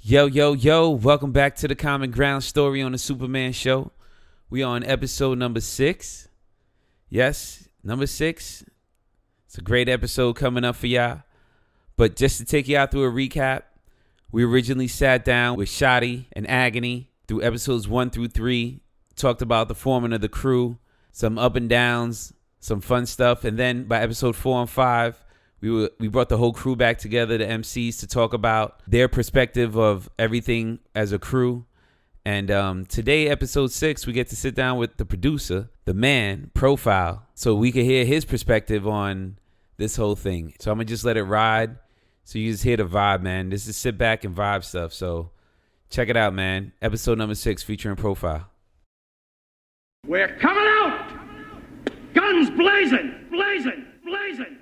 Yo, yo, yo, welcome back to the Common Ground Story on the Superman Show. We are on episode number 6. Yes, number 6. It's a great episode coming up for y'all. But just to take y'all through a recap, we originally sat down with Shottie and Agony through episodes 1 through 3, talked about the forming of the crew, some up and downs, some fun stuff. And then by episode 4 and 5, we brought the whole crew back together, the MCs, to talk about their perspective of everything as a crew. And today, episode 6, we get to sit down with the producer, the man, Profile, so we can hear his perspective on this whole thing. So I'm going to just let it ride so you just hear the vibe, man. This is sit back and vibe stuff. So check it out, man. Episode number 6 featuring Profile. We're coming out! Guns blazing! Blazing! Blazing!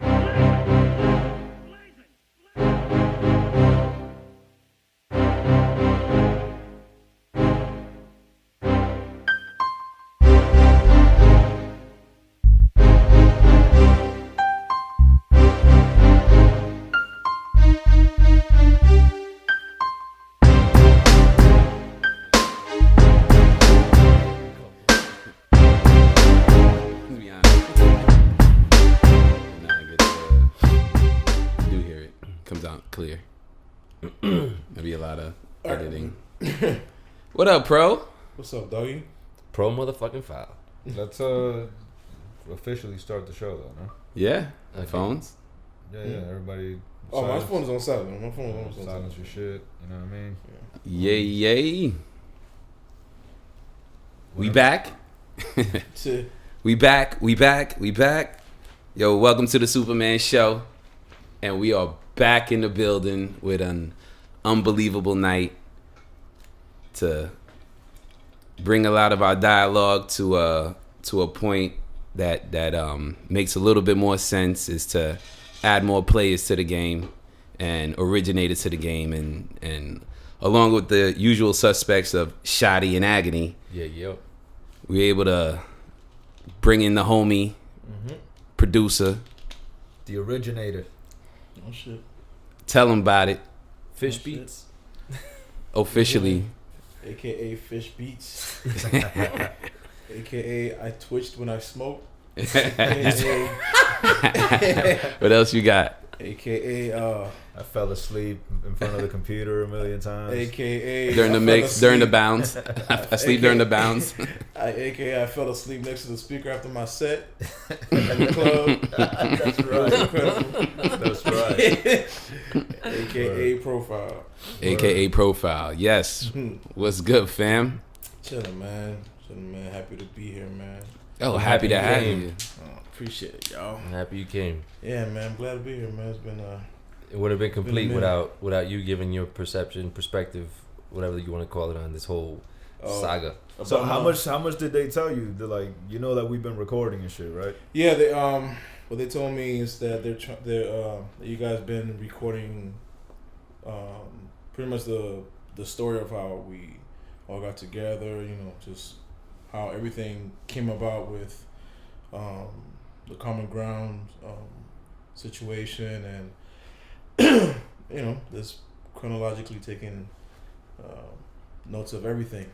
Clear. Maybe a lot of editing. What up, Pro? What's up, doggy? Pro motherfucking file. Let's officially start the show, though, no? Yeah. Okay. Phones. Yeah, everybody. Oh, silence. my phone's on silent. My phone is on Silence silent. your shit. You know what I mean? Yay, yay. We back. We back. Yo, welcome to the Superman Show. And we are back in the building with an unbelievable night to bring a lot of our dialogue to a point that makes a little bit more sense, is to add more players to the game and originators to the game, and along with the usual suspects of Shottie and Agony. Yeah. We're able to bring in the homie, producer. The originator. Oh, shit. Tell him about it. Fish beats. Officially. AKA Fish Beats. AKA I twitched when I smoked. What else you got? AKA I fell asleep in front of the computer a million times. AKA During the mix, during the bounce. I sleep during the bounce. AKA I fell asleep next to the speaker after my set at the club. That's right. That's right. AKA Profile. AKA Profile. Yes. What's good, fam? Chilling, man. Happy to be here, man. Oh, happy to have Happy you. Appreciate it, y'all. I'm happy you came. Yeah, man. I'm glad to be here, man. It's been It would have been complete Been a without you giving your perspective, whatever you want to call it, on this whole saga. So how much did they tell you? They're like, you know that we've been recording and shit, right? Yeah, they what they told me is that you guys been recording pretty much the story of how we all got together, you know, just how everything came about with the Common Ground situation, and you know, just chronologically taking notes of everything.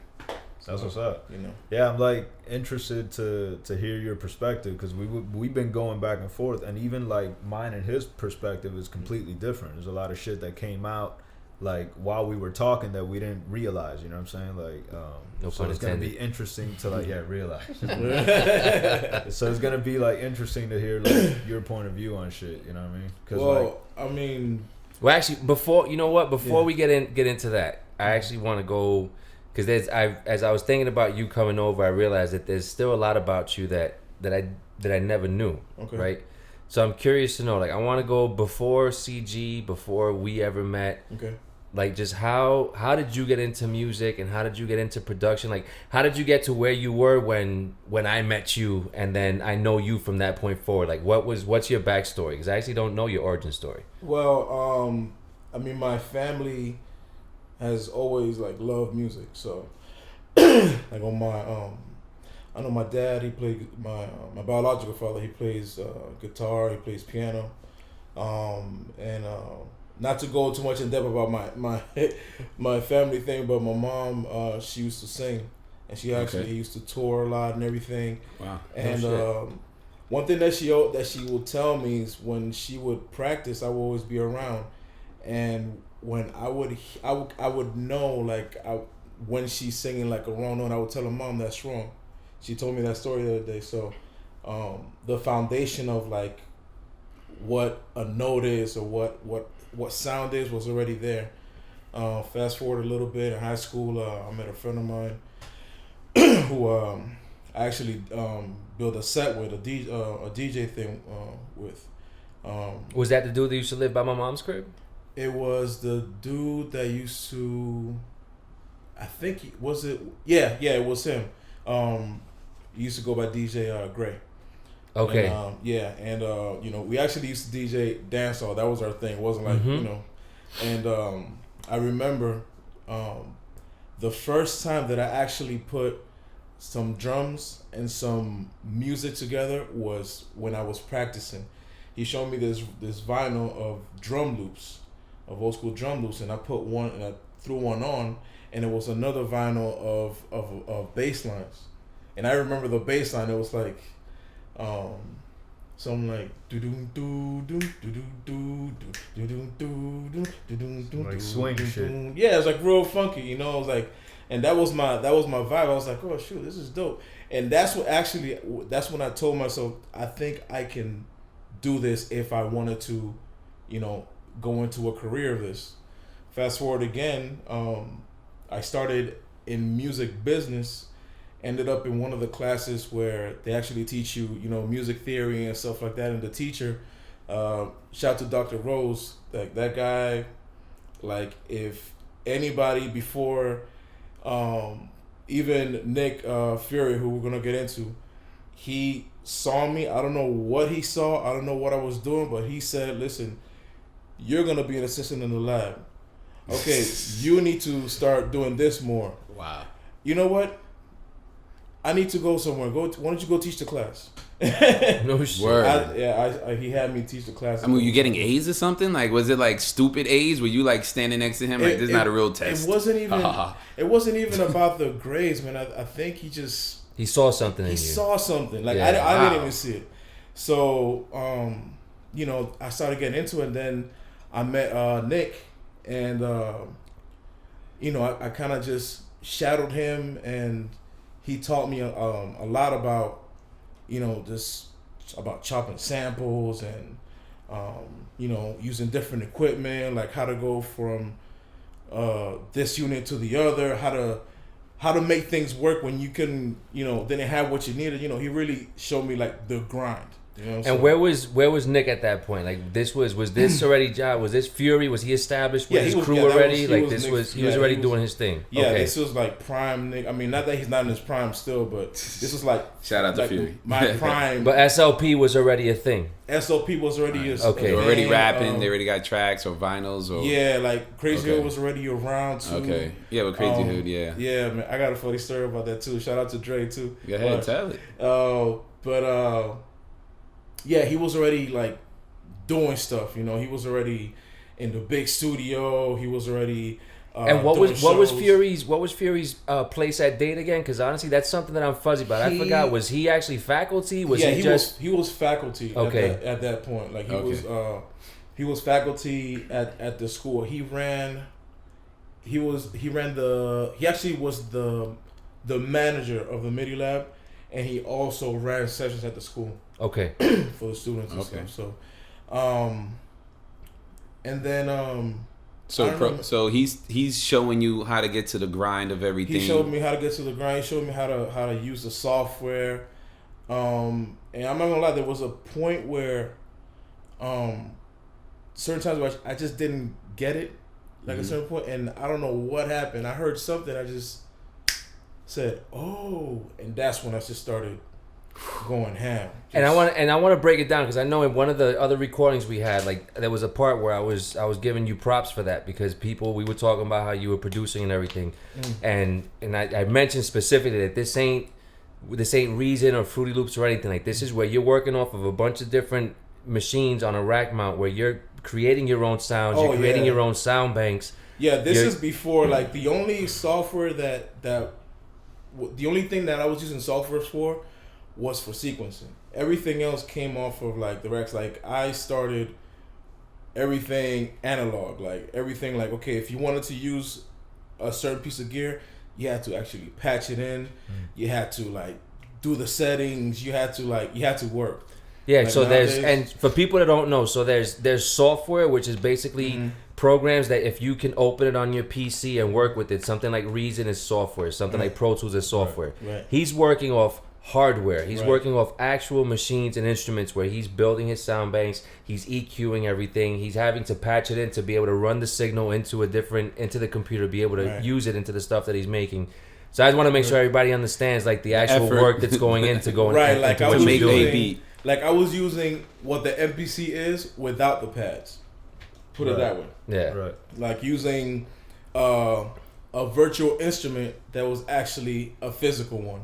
So, That's what's up. You know. Yeah, I'm like interested to hear your perspective, because we've been going back and forth, and even like mine and his perspective is completely different. There's a lot of shit that came out like while we were talking that we didn't realize. You know what I'm saying? Like, No so pun it's gonna intended. be interesting to realize. So it's gonna be like interesting to hear like your point of view on shit. You know what I mean? Cause Well, actually, before Yeah. we get into that, I actually want to go, because as I was thinking about you coming over, I realized that there's still a lot about you that I never knew. Okay. Right. So I'm curious to know. Like, I want to go before CG, before we ever met. Okay. Like, just how did you get into music, and how did you get into production? Like, how did you get to where you were when I met you, and then I know you from that point forward? Like, what's your backstory? Because I actually don't know your origin story. Well, I mean, my family has always like loved music, so like on my I know my dad, he played my biological father, he plays guitar, he plays piano, and not to go too much in depth about my family thing, but my mom, she used to sing, and she actually used to tour a lot and everything. Wow. And one thing that she would tell me is when she would practice, I would always be around, and when I would know like when she's singing like a wrong note, I would tell her, Mom, that's wrong. She told me that story the other day. So the foundation of like what a note is or what sound is was already there. Fast forward a little bit in high school, I met a friend of mine who I actually built a set with a DJ thing with. Was that the dude that used to live by my mom's crib? It was the dude that used to, I think, it was him. He used to go by DJ Gray. Okay. And, we actually used to DJ dancehall. That was our thing. It wasn't like, and I remember the first time that I actually put some drums and some music together was when I was practicing. He showed me this vinyl of drum loops, of old school drum loops, and I put one and I threw one on, and it was another vinyl of bass lines. And I remember the bass line, it was like something like like swing shit. Yeah, it was like real funky, it was like, and that was my vibe. I was like, oh shoot, this is dope. And that's when I told myself, I think I can do this if I wanted to, go into a career of this. Fast forward again, I started in music business, ended up in one of the classes where they actually teach you, music theory and stuff like that. And the teacher, shout to Dr. Rose, that guy, like if anybody before, even Nick Fury, who we're gonna get into, he saw me. I don't know what he saw. I don't know what I was doing, but he said, listen, you're going to be an assistant in the lab. Okay, you need to start doing this more. Wow. You know what? I need to go somewhere. Why don't you go teach the class? No shit. He had me teach the class. I mean, were you getting A's or something? Like, was it like stupid A's? Were you like standing next to him? Like, this is not a real test. It wasn't even. It wasn't even about the grades, man. I think he saw something in you. He saw something. Like, Yeah. I didn't even see it. So, I started getting into it. And then I met Nick, and I kind of just shadowed him, and he taught me a lot about, just about chopping samples and, using different equipment, like how to go from this unit to the other, how to make things work when you couldn't, didn't have what you needed. He really showed me like the grind. And where was Nick at that point? Like was this already job? Was this Fury? Was he established with his crew already? He was already doing his thing. Yeah, okay. This was like prime Nick. I mean, not that he's not in his prime still, but this was like shout out to Fury. My prime. But SLP was already a thing. SOP was already okay. They were already rapping. They already got tracks or vinyls or like Crazy Hood was already around too. Okay, yeah, but Crazy Hood, yeah. Yeah, man, I got a funny story about that too. Shout out to Dre too. Go ahead, tell it. Yeah, he was already like doing stuff. He was already in the big studio. He was already. And what was Fury's place at Date again? Because honestly, that's something that I'm fuzzy about. I forgot. Was he actually faculty? He was faculty. Okay. At that point, like he was faculty at the school. He actually was the manager of the MIDI lab, and he also ran sessions at the school. Okay. For the students and stuff. So, and then So he's showing you how to get to the grind of everything. He showed me how to get to the grind. He showed me how to use the software. And I'm not gonna lie, there was a point where certain times where I just didn't get it. Like a certain point, and I don't know what happened. I heard something, I just said, "Oh," and that's when I just started going ham. And I want to break it down because I know in one of the other recordings we had, like there was a part where I was giving you props for that because we were talking about how you were producing and everything, and I mentioned specifically that this ain't Reason or Fruity Loops or anything. Like this is where you're working off of a bunch of different machines on a rack mount where you're creating your own sounds. Oh, you're creating yeah. your own sound banks. Yeah, this is before, like, the only software the only thing that I was using software for was for sequencing. Everything else came off of, like, the Rex. Like, I started everything analog. Like, everything, like, okay, if you wanted to use a certain piece of gear, you had to actually patch it in. You had to, like, do the settings. You had to work. Yeah, Like, so nowadays- and for people that don't know, so there's software, which is basically programs that if you can open it on your PC and work with it, something like Reason is software, something like Pro Tools is software. Right. He's working off hardware. He's Right. working off actual machines and instruments where he's building his sound banks, he's EQing everything, he's having to patch it in to be able to run the signal into the computer, be able to Right. use it into the stuff that he's making. So I just want to make sure everybody understands like the actual effort. work that's going into going Right, into like I what was you're make a doing. using, beat. like I was using what the MPC is without the pads. Put it Right. that way. Yeah. Right. Like using a virtual instrument that was actually a physical one,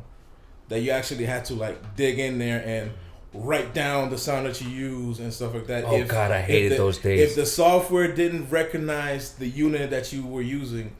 that you actually had to like dig in there and write down the sound that you use and stuff like that. Oh, God, I hated those days. If the software didn't recognize the unit that you were using,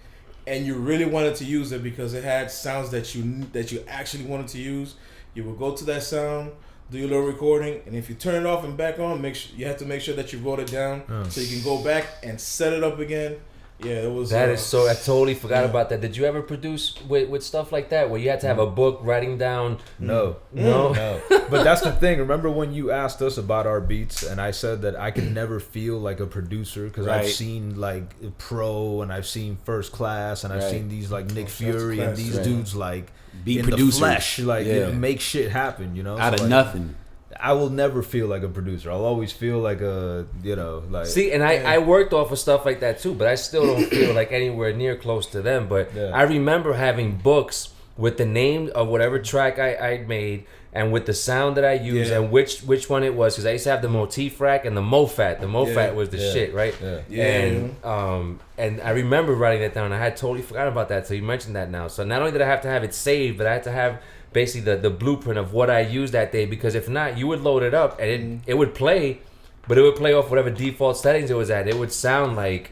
and you really wanted to use it because it had sounds that you actually wanted to use, you would go to that sound, do your little recording, and if you turn it off and back on, you have to make sure that you wrote it down so you can go back and set it up again. Yeah, it was. That is so. I totally forgot about that. Did you ever produce with stuff like that where you had to have a book writing down? No. No. But that's the thing. Remember when you asked us about our beats, and I said that I could never feel like a producer because I've Right. seen like Pro and I've seen First Class and I've Right. seen these like Nick That's Fury and class, these right. dudes like Be in producers. the flesh, like you know, Yeah. make shit happen. You know, Out of like, nothing. I will never feel like a producer. I'll always feel like like. See, and I worked off of stuff like that too, but I still don't feel like anywhere near close to them. But Yeah. I remember having books with the name of whatever track I made and with the sound that I used Yeah. and which one it was, because I used to have the motif rack and the MoFat. The MoFat was the Yeah. shit, right? Yeah. Yeah. And I remember writing that down. I had totally forgot about that, so you mentioned that now. So not only did I have to have it saved, but I had to have basically the blueprint of what I used that day, because if not, you would load it up and it would play, but it would play off whatever default settings it was at. It would sound like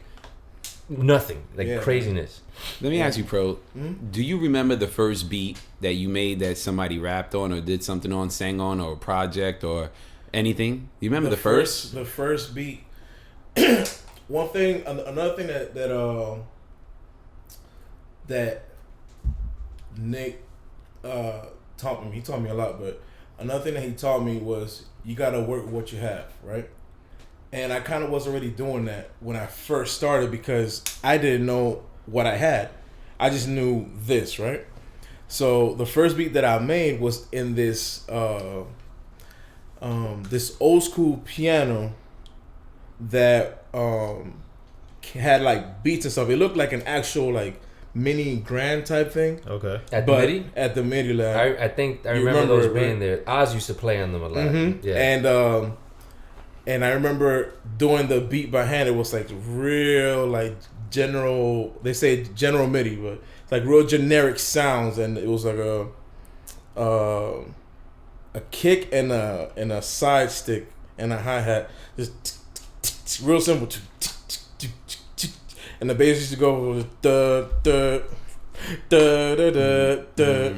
nothing, like Yeah. craziness. Let me ask you, Pro. Do you remember the first beat that you made that somebody rapped on or did something on, sang on, or a project or anything? You remember the first? The first beat. One thing, another thing that Nick taught me. He taught me a lot, but another thing that he taught me was you gotta work with what you have, right? And I kind of was already doing that when I first started because I didn't know what I had. I just knew this, right? So the first beat that I made was in this this old school piano that had like beats and stuff. It looked like an actual like mini grand type thing. Okay. At the But MIDI? at the MIDI lab. I think I You remember those remember it, being there. Oz used to play on them a lot. Yeah. And I remember doing the beat by hand. It was like real like general. They say general MIDI, but it's like real generic sounds. And it was like a kick and a side stick and a hi hat. Just real simple. And the bass used to go da da da da da da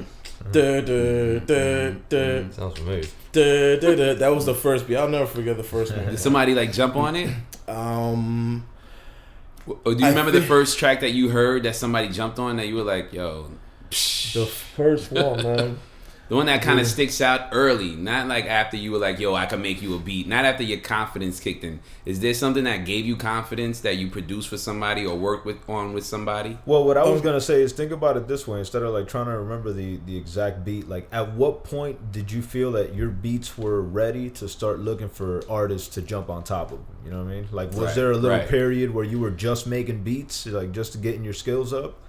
da da da da. Sounds familiar. That was the first beat. I'll never forget the first one. Did somebody like jump on it? Or do you I remember the think- first track that you heard that somebody jumped on that you were like, yo, psh? The first one, man. The one that kind of sticks out early, not like after you were like, yo, I can make you a beat. Not after your confidence kicked in. Is there something that gave you confidence that you produced for somebody or worked with somebody? Well, what I was gonna say is think about it this way instead of like trying to remember the exact beat. Like, at what point did you feel that your beats were ready to start looking for artists to jump on top of them? You know what I mean? Like, was Right, there a little right. period where you were just making beats, like just getting your skills up?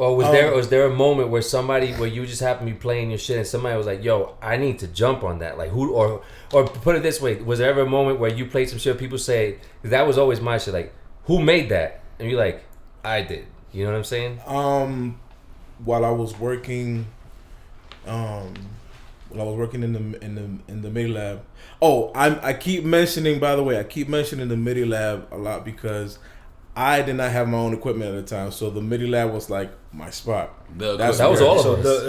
Or was there a moment where you just happened to be playing your shit and somebody was like, yo, I need to jump on that? Like who or put it this way, was there ever a moment where you played some shit, people say, 'cause that was always my shit, like, who made that? And you're like, I did. You know what I'm saying? While I was working when I was working in the MIDI lab. Oh, I keep mentioning, by the way, the MIDI lab a lot because I did not have my own equipment at the time, so the MIDI lab was like my spot. That was all of us.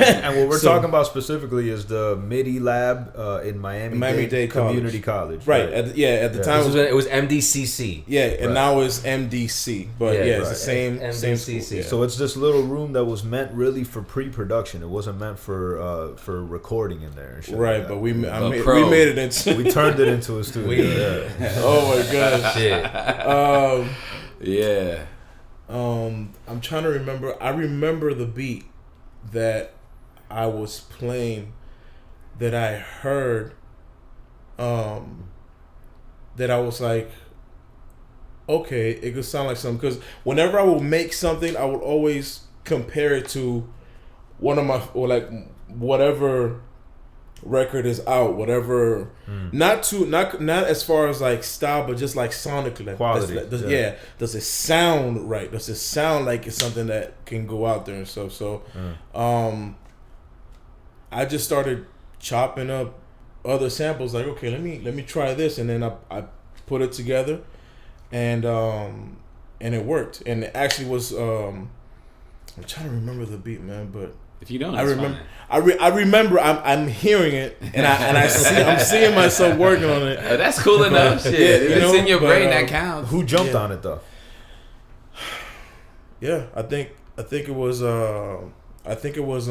And what we're talking about specifically is the MIDI lab in Miami-Dade Community College. Right. At the time it was MDCC. Yeah, and now it's MDC. But it's the same MDCC. Same So it's this little room that was meant really for pre-production. It wasn't meant for recording in there. And shit right, like but we made it into. We turned it into a studio. Oh my god! Shit. Yeah. I'm trying to remember. I remember the beat that I was playing that I heard. That I was like, okay, it could sound like something. Because whenever I would make something, I would always compare it to one of my, or like whatever record is out, whatever. Not as far as like style, but just like sonically, like quality. Does it sound right? Does it sound like it's something that can go out there and stuff? So, I just started chopping up other samples. Like, okay, let me try this, and then I put it together, and it worked. And it actually was. I'm trying to remember the beat, man, but. If you don't, I remember. I remember. I'm hearing it, and I'm seeing myself working on it. That's cool enough. Shit, if it's in your brain, that counts. Who jumped on it though? Yeah, I think it was. I think it was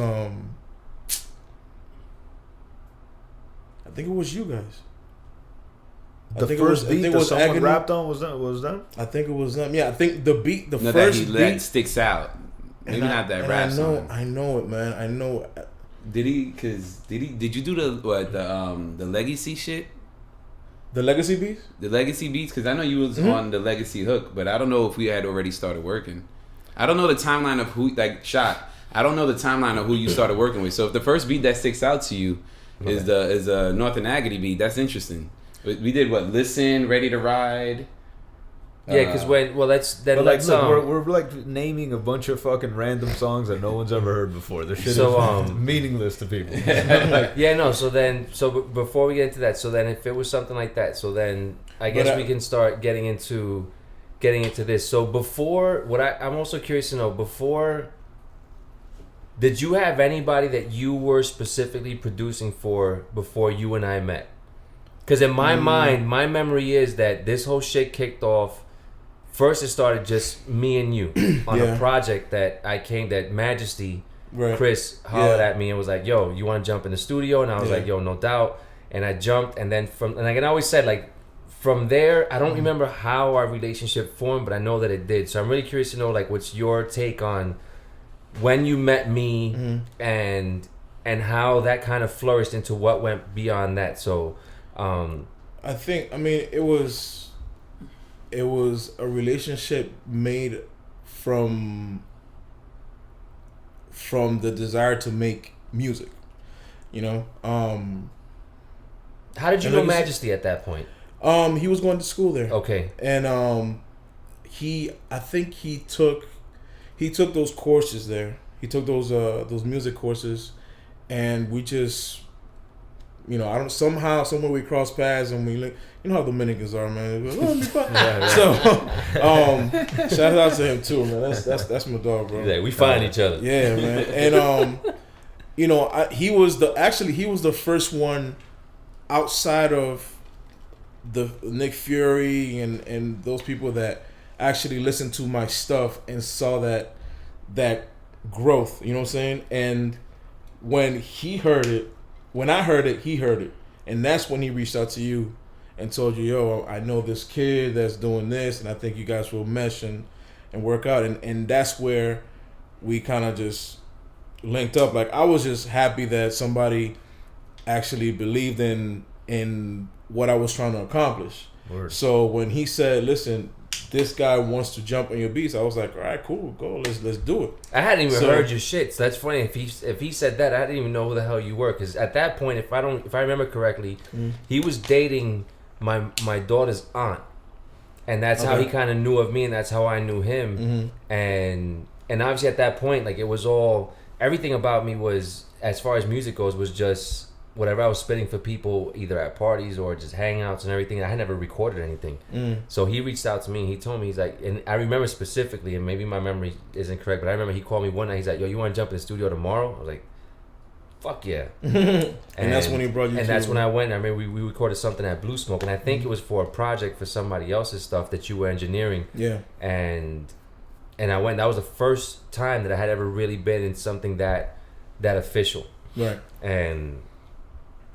you guys. The first beat that someone Agony rapped on was them. I think it was them. Yeah, I think the beat, the no, first that beat sticks out. Maybe not that rap song. I know it, man. I know. Did you do the legacy shit? The legacy beats? The legacy beats? Because I know you was on the legacy hook, but I don't know if we had already started working. I don't know the timeline of who, like, I don't know the timeline of who you started working with. So if the first beat that sticks out to you is the North and Agony beat, that's interesting. We did what? Listen, Ready to Ride. Yeah, because we're like naming a bunch of fucking random songs that no one's ever heard before. This shit is meaningless to people. So before we get into that, so then if it was something like that, so then I guess we can start getting into this. So before, I'm also curious to know, before, did you have anybody that you were specifically producing for before you and I met? Because in my mind, my memory is that this whole shit kicked off. First, it started just me and you on a project that Majesty, Chris hollered at me and was like, yo, you want to jump in the studio? And I was like, yo, no doubt. And I jumped. And then and I always said, like, from there, I don't remember how our relationship formed, but I know that it did. So I'm really curious to know, like, what's your take on when you met me and how that kind of flourished into what went beyond that. So I think, it was a relationship made from the desire to make music, you know. How did you know Majesty at that point? He was going to school there. Okay. And I think he took those courses there. He took those music courses, and we just, you know, somewhere we crossed paths and we like, you know how Dominicans are, man. So, shout out to him too, man. That's my dog, bro. Yeah, we find each other. Yeah, man. And you know, he was the first one outside of the Nick Fury and those people that actually listened to my stuff and saw that growth. You know what I'm saying? And when I heard it, he heard it, and that's when he reached out to you and told you, yo, I know this kid that's doing this, and I think you guys will mesh and work out. And that's where we kind of just linked up. Like, I was just happy that somebody actually believed in what I was trying to accomplish. Word. So when he said, listen, this guy wants to jump on your beats, I was like, all right, cool, go, let's do it. I hadn't even heard your shit, so that's funny. If he said that, I didn't even know who the hell you were, because at that point, if I remember correctly, he was dating my daughter's aunt, and that's how he kind of knew of me, and that's how I knew him. And obviously at that point, like, it was all everything about me was, as far as music goes, was just whatever I was spitting for people, either at parties or just hangouts and everything. I had never recorded anything. So he reached out to me. He told me, he's like, and I remember specifically, and maybe my memory isn't correct, but I remember he called me one night. He's like, yo, you want to jump in the studio tomorrow? I was like, fuck yeah. and that's when he brought you and to that's when I went. I mean, we recorded something at Blue Smoke, and I think it was for a project for somebody else's stuff that you were engineering. Yeah. And I went. That was the first time that I had ever really been in something that official. Right. And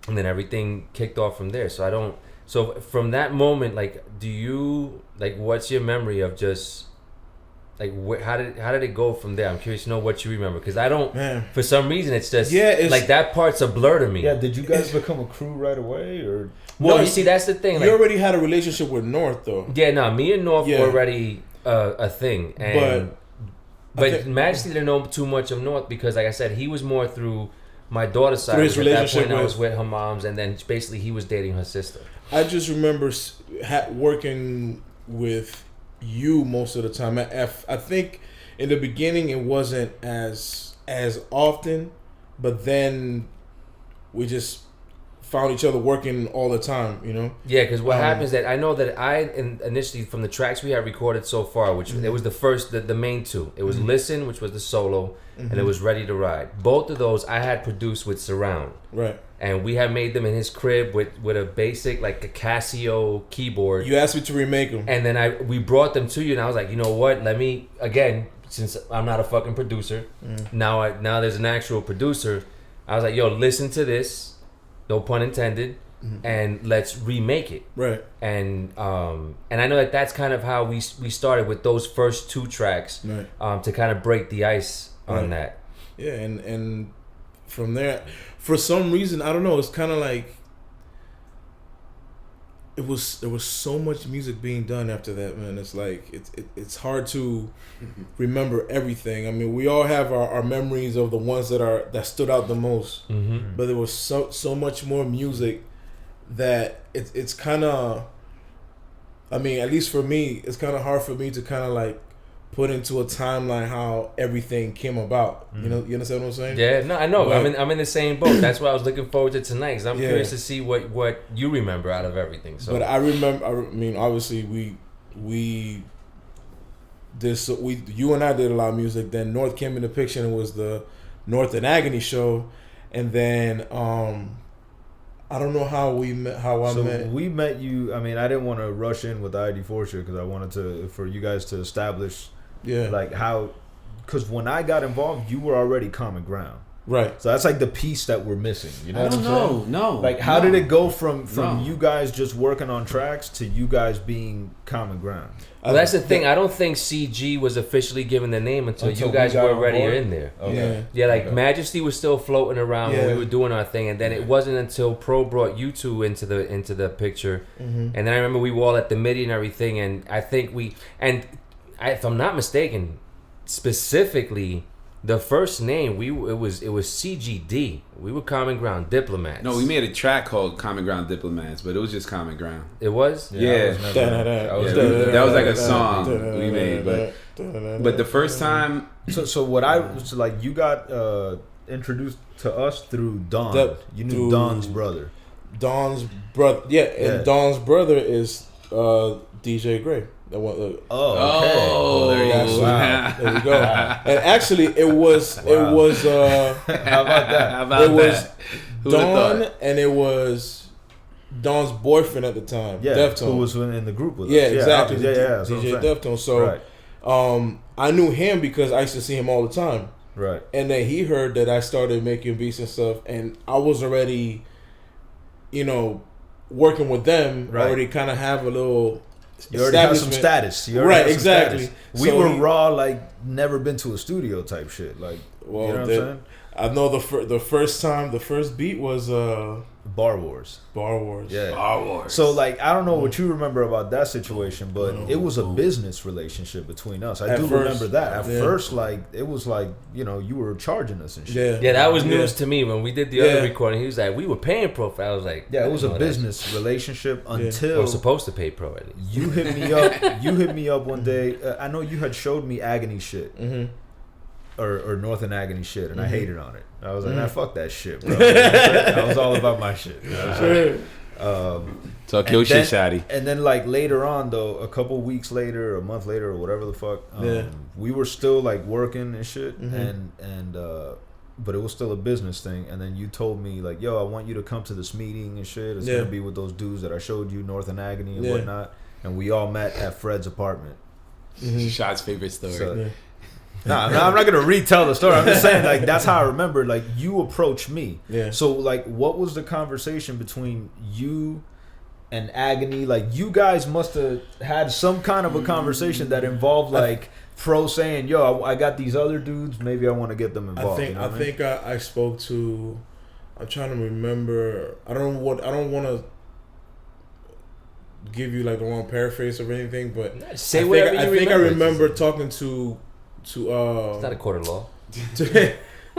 then everything kicked off from there. So from that moment, like, do you, like, what's your memory of just, like, how did it go from there? I'm curious to know what you remember, because I don't. Man. For some reason, it's just it's like that part's a blur to me. Yeah, did you guys become a crew right away, or? Well, you see, that's the thing. You already had a relationship with North, though. Yeah, no, me and North were already a thing, and but Majesty didn't know too much of North because, like I said, he was more through my daughter's side. His at that relationship point, I was with her mom's, and then basically he was dating her sister. I just remember working with you most of the time. I think in the beginning it wasn't as often, but then we just found each other working all the time, you know? Yeah, because what happens that I know that initially from the tracks we had recorded so far, which it was the main two. It was Listen, which was the solo, and it was Ready to Ride. Both of those I had produced with Surround. Right. And we had made them in his crib with a basic, like a Casio keyboard. You asked me to remake them. And then we brought them to you, and I was like, you know what? Let me, again, since I'm not a fucking producer, now there's an actual producer. I was like, yo, listen to this. No pun intended, and let's remake it. Right. And I know that's kind of how we started with those first two tracks, right. To kind of break the ice on that. Yeah, and from there, for some reason, I don't know, it's kind of like there was so much music being done after that, man. It's like it's hard to remember everything. I mean, we all have our memories of the ones that stood out the most. Mm-hmm. But there was so much more music that it's kind of, I mean, at least for me, it's kind of hard for me to kind of like put into a timeline how everything came about. You know, you understand what I'm saying? Yeah, no, I know. But I'm in the same boat. That's why I was looking forward to tonight, because I'm curious to see what you remember out of everything. So, but I mean, obviously we did. So you and I did a lot of music. Then North came in the picture, and it was the North and Agony show, and then I don't know how we met. We met you. I mean, I didn't want to rush in with the ID4 shit because I wanted for you guys to establish. Yeah, like how, because when I got involved, you were already common ground, right? So that's like the piece that we're missing. You know I what I'm don't saying? know. Like, how did it go from you guys just working on tracks to you guys being common ground? Well, that's the thing. I don't think CG was officially given the name until you guys were already in there. Okay. Yeah, like Majesty was still floating around when we were doing our thing, and then it wasn't until Pro brought you two into the picture, and then I remember we were all at the MIDI and everything, and I think if I'm not mistaken, specifically the first name it was CGD. We were Common Ground Diplomats. No, we made a track called Common Ground Diplomats, but it was just Common Ground. It was? Yeah. That was like a song we made, but the first time. So what I was like, you got introduced to us through Don. You knew Don's brother. Don's brother, and Don's brother is DJ Gray. Okay. Oh, there you go. Wow. There you go. And actually, it was how about that? It was Don, and it was Don's boyfriend at the time, Deftone, who was in the group with us. Yeah, exactly. DJ Deftone. So, I knew him because I used to see him all the time. Right. And then he heard that I started making beats and stuff, and I was already, working with them. Right. Already kind of have a little. You already have some status. Right, exactly. We were raw, like never been to a studio type shit. Like, well, you know what I'm saying? I know the first beat was Bar Wars. Yeah. Bar Wars. So like, I don't know what you remember about that situation, but it was a business relationship between us. I do remember that. At first, like, it was like, you were charging us and shit. Yeah, that was news to me when we did the other recording. He was like, we were paying Pro. I was like, yeah, it was a business relationship until we're supposed to pay Pro at least. You hit me up. You hit me up one day. I know you had showed me Agony shit. Mm-hmm. or North and Agony shit, and I hated on it. I was like, nah, fuck that shit, bro. I was all about my shit. You know Talk your shit, Shottie. And then like later on though, a couple weeks later, a month later, or whatever the fuck, we were still like working and shit, and but it was still a business thing. And then you told me like, yo, I want you to come to this meeting and shit. It's gonna be with those dudes that I showed you, North and Agony and whatnot. And we all met at Fred's apartment. Shot's favorite story. So, I'm not gonna retell the story. I'm just saying like that's how I remember. Like you approached me. Yeah. So like, what was the conversation between you and Agony? Like you guys must have had some kind of a conversation that involved like Pro saying, "Yo, I got these other dudes. Maybe I want to get them involved." I think I spoke to. I'm trying to remember. I don't want to give you like the wrong paraphrase or anything, but say whatever you remember. I remember talking to it's not a court of law.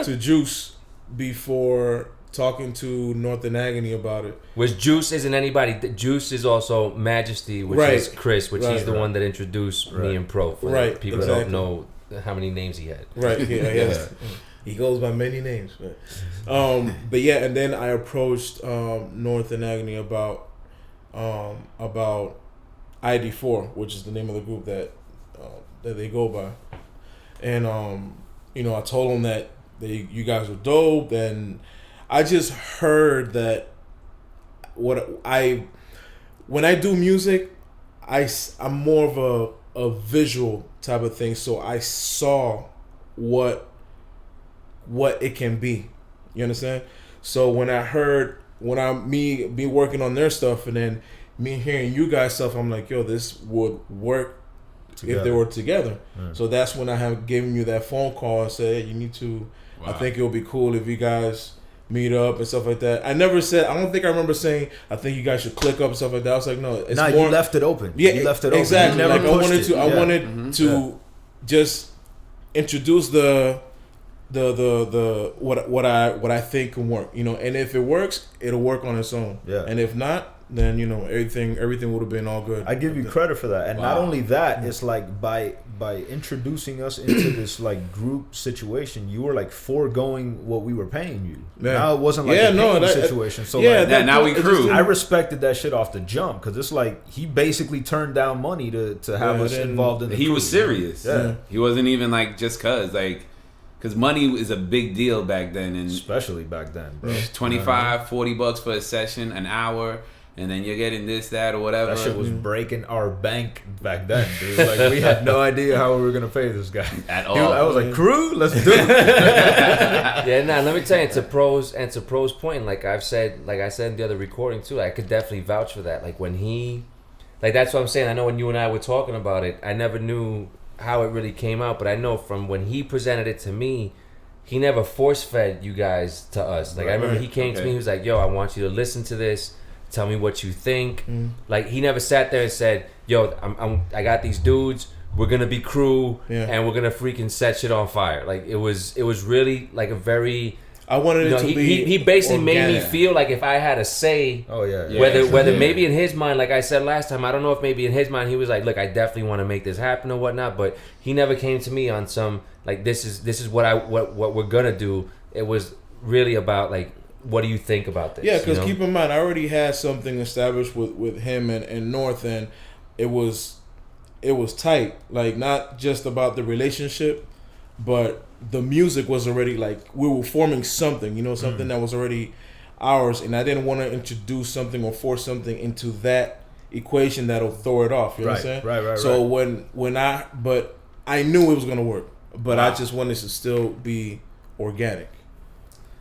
to Juice before talking to North and Agony about it. Which Juice isn't anybody. Juice is also Majesty, which is Chris, which he's the one that introduced me and Pro. For people that don't know how many names he had. Right. Yeah. He goes by many names. But yeah, and then I approached North and Agony about ID4, which is the name of the group that they go by. And I told them that you guys were dope, and I just heard that when I do music, I'm more of a visual type of thing. So I saw what it can be. You understand? So when me working on their stuff, and then me hearing you guys stuff, I'm like, yo, this would work together. If they were together. So that's when I have given you that phone call and said, hey, you need to. Wow. I think it would be cool if you guys meet up and stuff like that. I don't think I remember saying I think you guys should click up and stuff like that. I was like, no, it's more. You left it open. Yeah, you left it open. Exactly. Like I wanted to just introduce the what I think can work, and if it works, it'll work on its own. Yeah. And if not, then everything would have been all good. I give you credit for that. And not only that, it's like by introducing us into this like group situation, you were like foregoing what we were paying you. Now it wasn't like a situation. So now we crew. I respected that shit off the jump, because it's like he basically turned down money to have us involved in the He crew. was serious. Yeah. He wasn't even like just because money is a big deal back then, and especially back then, bro. $25-$40 for a session, an hour. And then you're getting this, that, or whatever. That shit was breaking our bank back then, dude. Like, we had no idea how we were going to pay this guy. At all. I was like, crew, let's do it. Let me tell you, to Pro's point, like I said in the other recording too, I could definitely vouch for that. Like when that's what I'm saying. I know when you and I were talking about it, I never knew how it really came out, but I know from when he presented it to me, he never force-fed you guys to us. Like I remember he came to me, he was like, yo, I want you to listen to this. Tell me what you think. Like he never sat there and said, "Yo, I got these dudes. We're gonna be crew, and we're gonna freaking set shit on fire." Like it was really like a very. I wanted it to be. He basically made me feel like if I had a say. Whether maybe in his mind, like I said last time, I don't know if maybe in his mind he was like, "Look, I definitely want to make this happen or whatnot," but he never came to me on some like this is what we're gonna do. It was really about like. What do you think about this? Yeah, because keep in mind, I already had something established with him and North, and it was tight. Like not just about the relationship, but the music was already like we were forming something. Something that was already ours, and I didn't want to introduce something or force something into that equation that'll throw it off. You know what I'm saying? Right. So but I knew it was gonna work, but I just wanted to still be organic.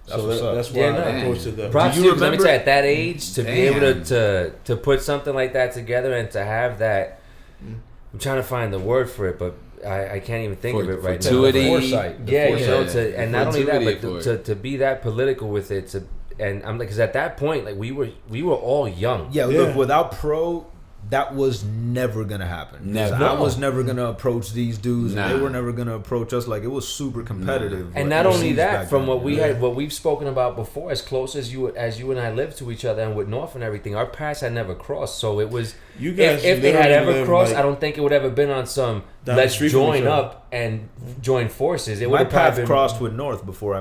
That's why I approached it. Props to you. Let me tell you, at that age, to be able to put something like that together and to have that, I'm trying to find the word for it, but I can't even think of it right now. Foresight. And not only that, but to be that political with it, and I'm like, because at that point, like we were all young. Yeah, look, without Pro that was never gonna happen. 'Cause Never. I was never gonna approach these dudes, Nah. and they were never gonna approach us. Like, it was super competitive. And like, not only overseas that, back from then. what we Yeah. had, what we've spoken about before, as close as you and I lived to each other, and with North and everything, our paths had never crossed. So it was, You guys if they had literally ever live, crossed, like, I don't think it would ever been on some down the let's street from each join other. up and join forces. It would My have path been crossed with North before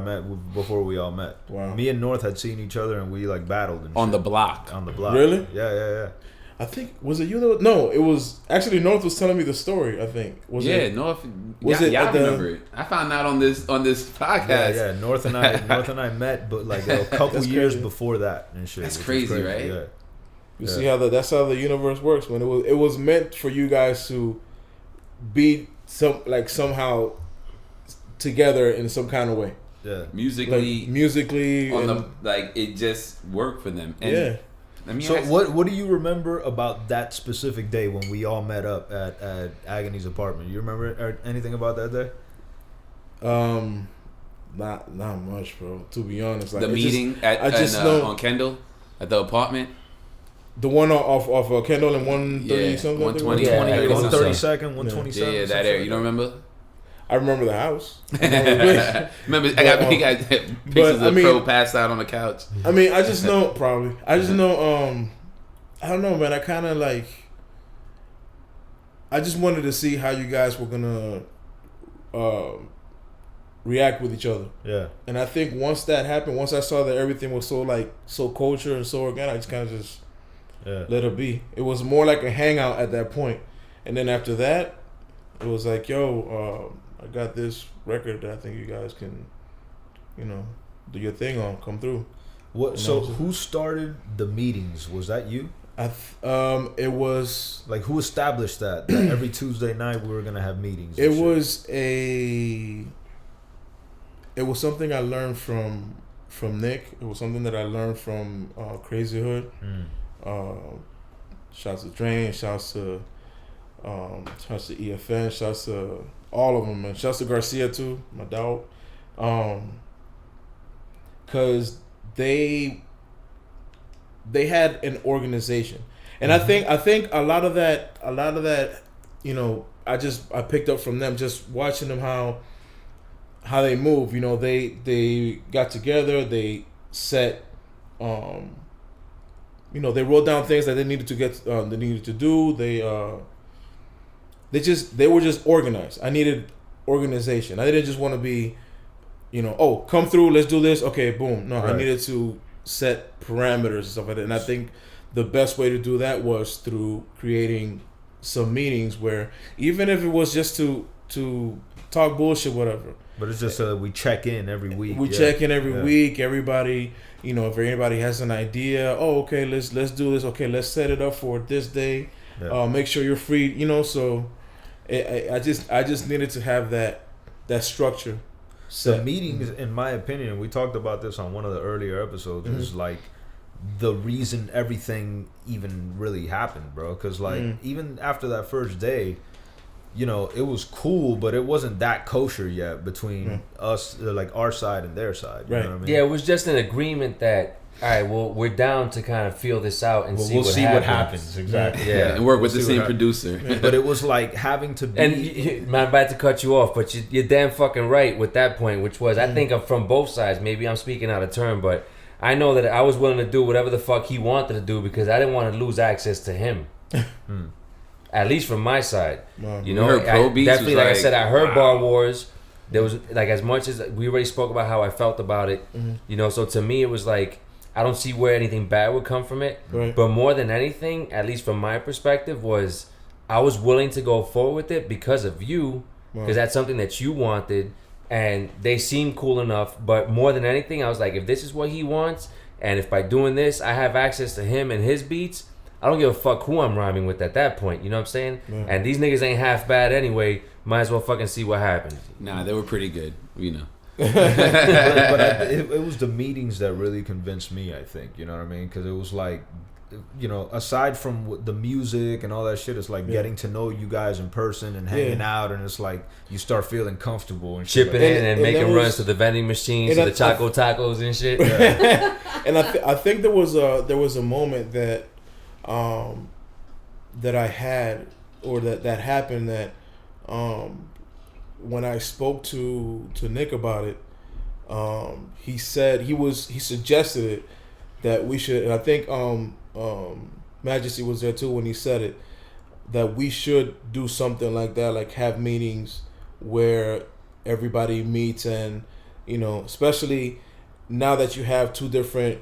we all met. Wow. Me and North had seen each other, and we like battled and On shit. the block. on the block. Really? Yeah. I think, was it you that was, no, it was actually North was telling me the story, I think. Was Yeah, it? North. was y'all it at the- remember it? I found out on this podcast. Yeah. North and I met, but like a couple That's years crazy. before that and shit. That's which was crazy, right? Yeah. You see how that's how the universe works, man. It was meant for you guys to be somehow together in some kind of way. Yeah. Musically, Like, musically on and, it just worked for them. And yeah. Let me So ask, what do you remember about that specific day when we all met up at Agony's apartment? You remember anything about that day? Not much, bro. To be honest, like the it meeting just know on Kendall at the apartment. the one off Kendall and 130 Yeah, something. 120, Yeah, 20, I think so. 132nd, 127. Yeah, that area. You don't remember? I remember the house. Remember, I got pictures I of mean- Pro passed out on the couch. I mean, I just know probably. I just know. I don't know, man. I kind of like. I just wanted to see how you guys were gonna react with each other, Yeah. and I think once that happened, once I saw that everything was so culture and so organic, I just kind of just Yeah. let it be. It was more like a hangout at that point, and then after that, it was like, yo, I got this record that I think you guys can, do your thing on, come through. What? So who started the meetings? Was that you? It was Like, who established that every Tuesday night we were gonna have meetings? and it shit? was something I learned from Nick. It was something that I learned from Crazy Hood. Shouts to Drain, shouts to EFN, shouts to all of them, man. Shouts to Garcia too, my dog. Cause they had an organization, and I think a lot of that, I picked up from them, just watching them how they move. They got together, they set, they wrote down things that they needed to do. They were just organized. I needed organization. I didn't just want to be, come through, let's do this. Okay, boom. No, Right. I needed to set parameters and stuff like that. And I think the best way to do that was through creating some meetings where, even if it was just to talk bullshit, whatever. But it's just we check in every week. We check in every week. Everybody, if anybody has an idea, okay, let's do this. Okay, let's set it up for this day. Yeah. Make sure you're free. So I just needed to have that structure. The meetings, in my opinion, we talked about this on one of the earlier episodes, is like the reason everything even really happened, bro. Because even after that first day, it was cool, but it wasn't that kosher yet between us, like our side and their side. You Right. know what I mean? Yeah, it was just an agreement that, all right, well, we're down to kind of feel this out and We'll see what happens. Exactly. Yeah. And work with We'll the see same what producer. But it was like having to be. And I'm about to cut you off, but you're damn fucking right with that point, which was, I think from both sides, maybe I'm speaking out of turn, but I know that I was willing to do whatever the fuck he wanted to do because I didn't want to lose access to him. At least from my side. Wow. You know, heard Pro Beats definitely, was like I like, said, I heard wow. Bar Wars. There was, like, as much as we already spoke about how I felt about it, so to me it was like, I don't see where anything bad would come from it. Right. But more than anything, at least from my perspective, was I was willing to go forward with it because of you, because that's something that you wanted, and they seemed cool enough. But more than anything, I was like, if this is what he wants, and if by doing this I have access to him and his beats, I don't give a fuck who I'm rhyming with at that point. You know what I'm saying? Yeah. And these niggas ain't half bad anyway. Might as well fucking see what happens. Nah, they were pretty good. but it was the meetings that really convinced me, I think. You know what I mean? Because it was like, aside from the music and all that shit, it's like getting to know you guys in person and hanging out, and it's like you start feeling comfortable and shit. Chipping Like in and that making was- runs to the vending machines, and to the I- Choco Tacos and shit. And I think there was a moment that that I had, or that happened, that when I spoke to Nick about it, he suggested it, that we should, and I think Majesty was there too when he said it, that we should do something like that, like have meetings where everybody meets, and especially now that you have two different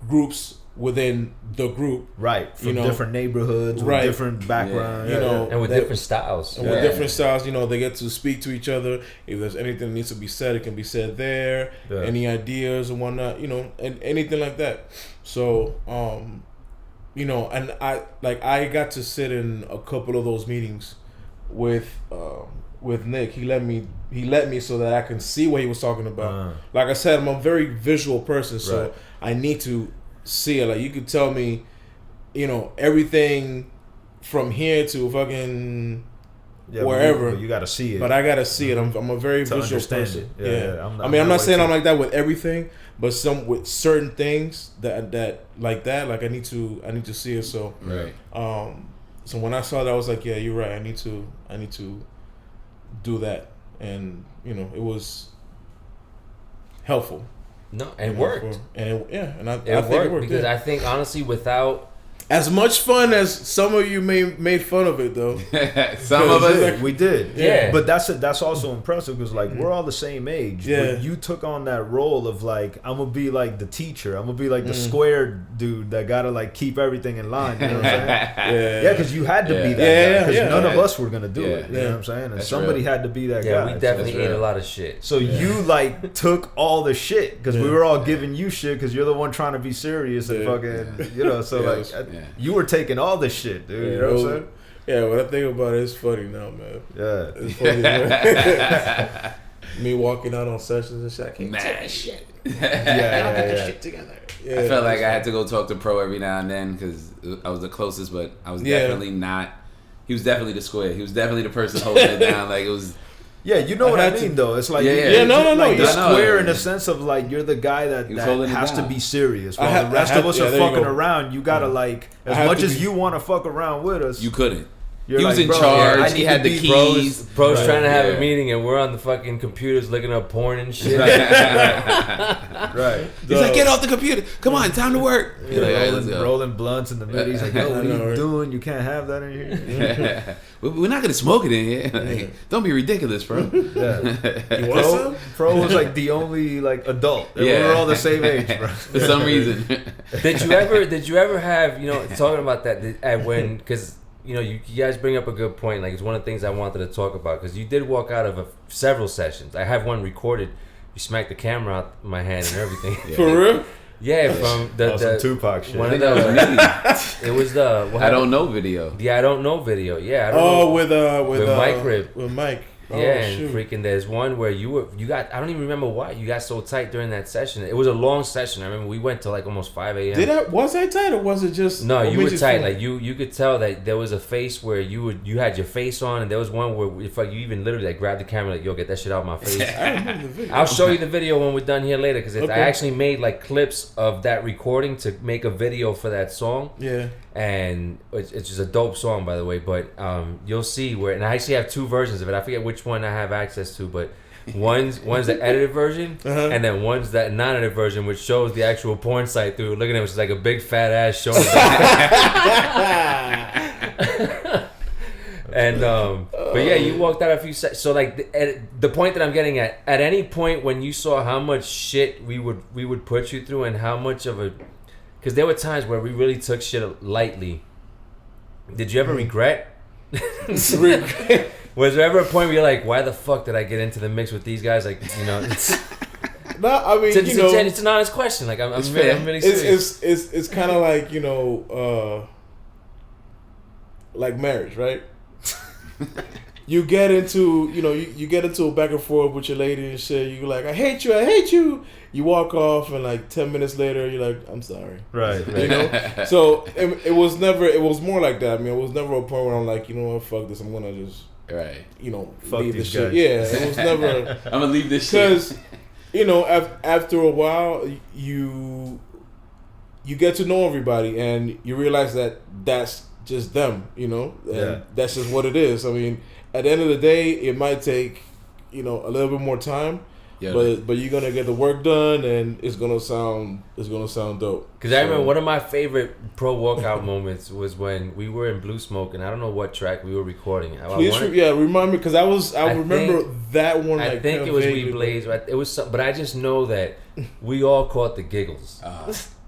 groups within the group, right, from different neighborhoods, with different backgrounds, and with different styles, with different styles, they get to speak to each other. If there's anything that needs to be said, it can be said there. Any ideas and whatnot, and anything like that. So, and I got to sit in a couple of those meetings with Nick. He let me so that I can see what he was talking about. Like I said, I'm a very visual person, so I need to see it. Like, you could tell me, everything from here to fucking wherever. You got to see it. But I got to see it. I'm a very visual person. I'm not saying I'm like that with everything, but with certain things that I need to see it. So so when I saw that, I was like, yeah, you're right. I need to do that, and it was helpful. No, and it worked. And I think it worked because I think honestly, without as much fun as some of you made fun of it, though. Some of us we did. Yeah. But that's also impressive because we're all the same age. Yeah. But you took on that role of I'm gonna be like the teacher. I'm gonna be like the square dude that gotta keep everything in line. You know what I'm saying? Yeah, because you had to be that guy. Because none of us were gonna do it. You know what I'm saying? And That's somebody real. had to be that guy. Yeah, we definitely ate a lot of shit. So you took all the shit because we were all giving you shit because you're the one trying to be serious and fucking so you were taking all the shit, dude. You know what I'm saying? Yeah, when I think about it, it's funny now, man. Yeah, it's funny. Man. Me walking out on sessions and shit. I can't take this shit. Yeah. Get shit together. Yeah, I felt like I had to go talk to Pro every now and then because I was the closest, but I was definitely not. He was definitely the square. He was definitely the person holding it down. Like, it was. Yeah, you know what I mean, though. It's like no. Like the square in the sense of you're the guy that has to be serious. While the rest of us are fucking around, you gotta as much as you want to fuck around with us, you couldn't. He You're was like, in bro, charge. yeah, He had the keys. Bro's trying to have a meeting, and we're on the fucking computers looking up porn and shit. Right. He's like, get off the computer. Come on, time to work. You're rolling blunts in the middle. He's like, yo, what are you doing? You can't have that in here. We're not gonna smoke it in here. Don't be ridiculous, bro. Yeah. Pro was like the only adult. We were all the same age, bro. For some reason. Did you ever have talking about that because you guys bring up a good point. Like, it's one of the things I wanted to talk about because you did walk out of several sessions. I have one recorded. You smacked the camera out my hand and everything. For real? Yeah, from the Tupac shit. One of those. It was the I don't know video. Yeah, I don't know video. Yeah, I don't know. with Mike Rib. With Mike. Yeah, and freaking there's one where you got, I don't even remember why you got so tight during that session. It was a long session. I remember we went till almost 5 a.m. Was I tight or was it just? No, you were tight. Like you could tell that there was a face where you had your face on, and there was one where you even literally grabbed the camera yo, get that shit out of my face. I remember the video. I'll show you the video when we're done here later because I actually made clips of that recording to make a video for that song. Yeah. And it's just a dope song, by the way. But you'll see and I actually have two versions of it. I forget which one I have access to, but one's the edited version, and then one's that non-edited version, which shows the actual porn site through. Look at it, which is like a big fat ass showing. And but yeah, you walked out a few seconds. So the point that I'm getting at any point when you saw how much shit we would put you through and how much of a, because there were times where we really took shit lightly. Did you ever regret? Was there ever a point where you're like, why the fuck did I get into the mix with these guys? It's no, I mean, it's an honest question. I'm really serious. It's kind of like marriage, right? You get into you get into a back and forth with your lady and shit. You're like, I hate you. You walk off and 10 minutes later you're like, I'm sorry. Right. So it was more like that. I mean, it was never a point where I'm like, you know what, fuck this. I'm gonna just fuck leave these this guys. shit. Yeah, it was never. I'm gonna leave this shit because after a while you get to know everybody and you realize that that's just them, you know, and Yeah. that's just what it is. I mean, at the end of the day, it might take, you know, a little bit more time, Yeah. but you're gonna get the work done, and it's gonna sound dope. Because I remember one of my favorite pro workout moments was when we were in Blue Smoke, and I don't know what track we were recording. Please, remind me, because I remember that one. I Like, think it was vaguely, We Blaze. It was some, but I just know that we all caught the giggles.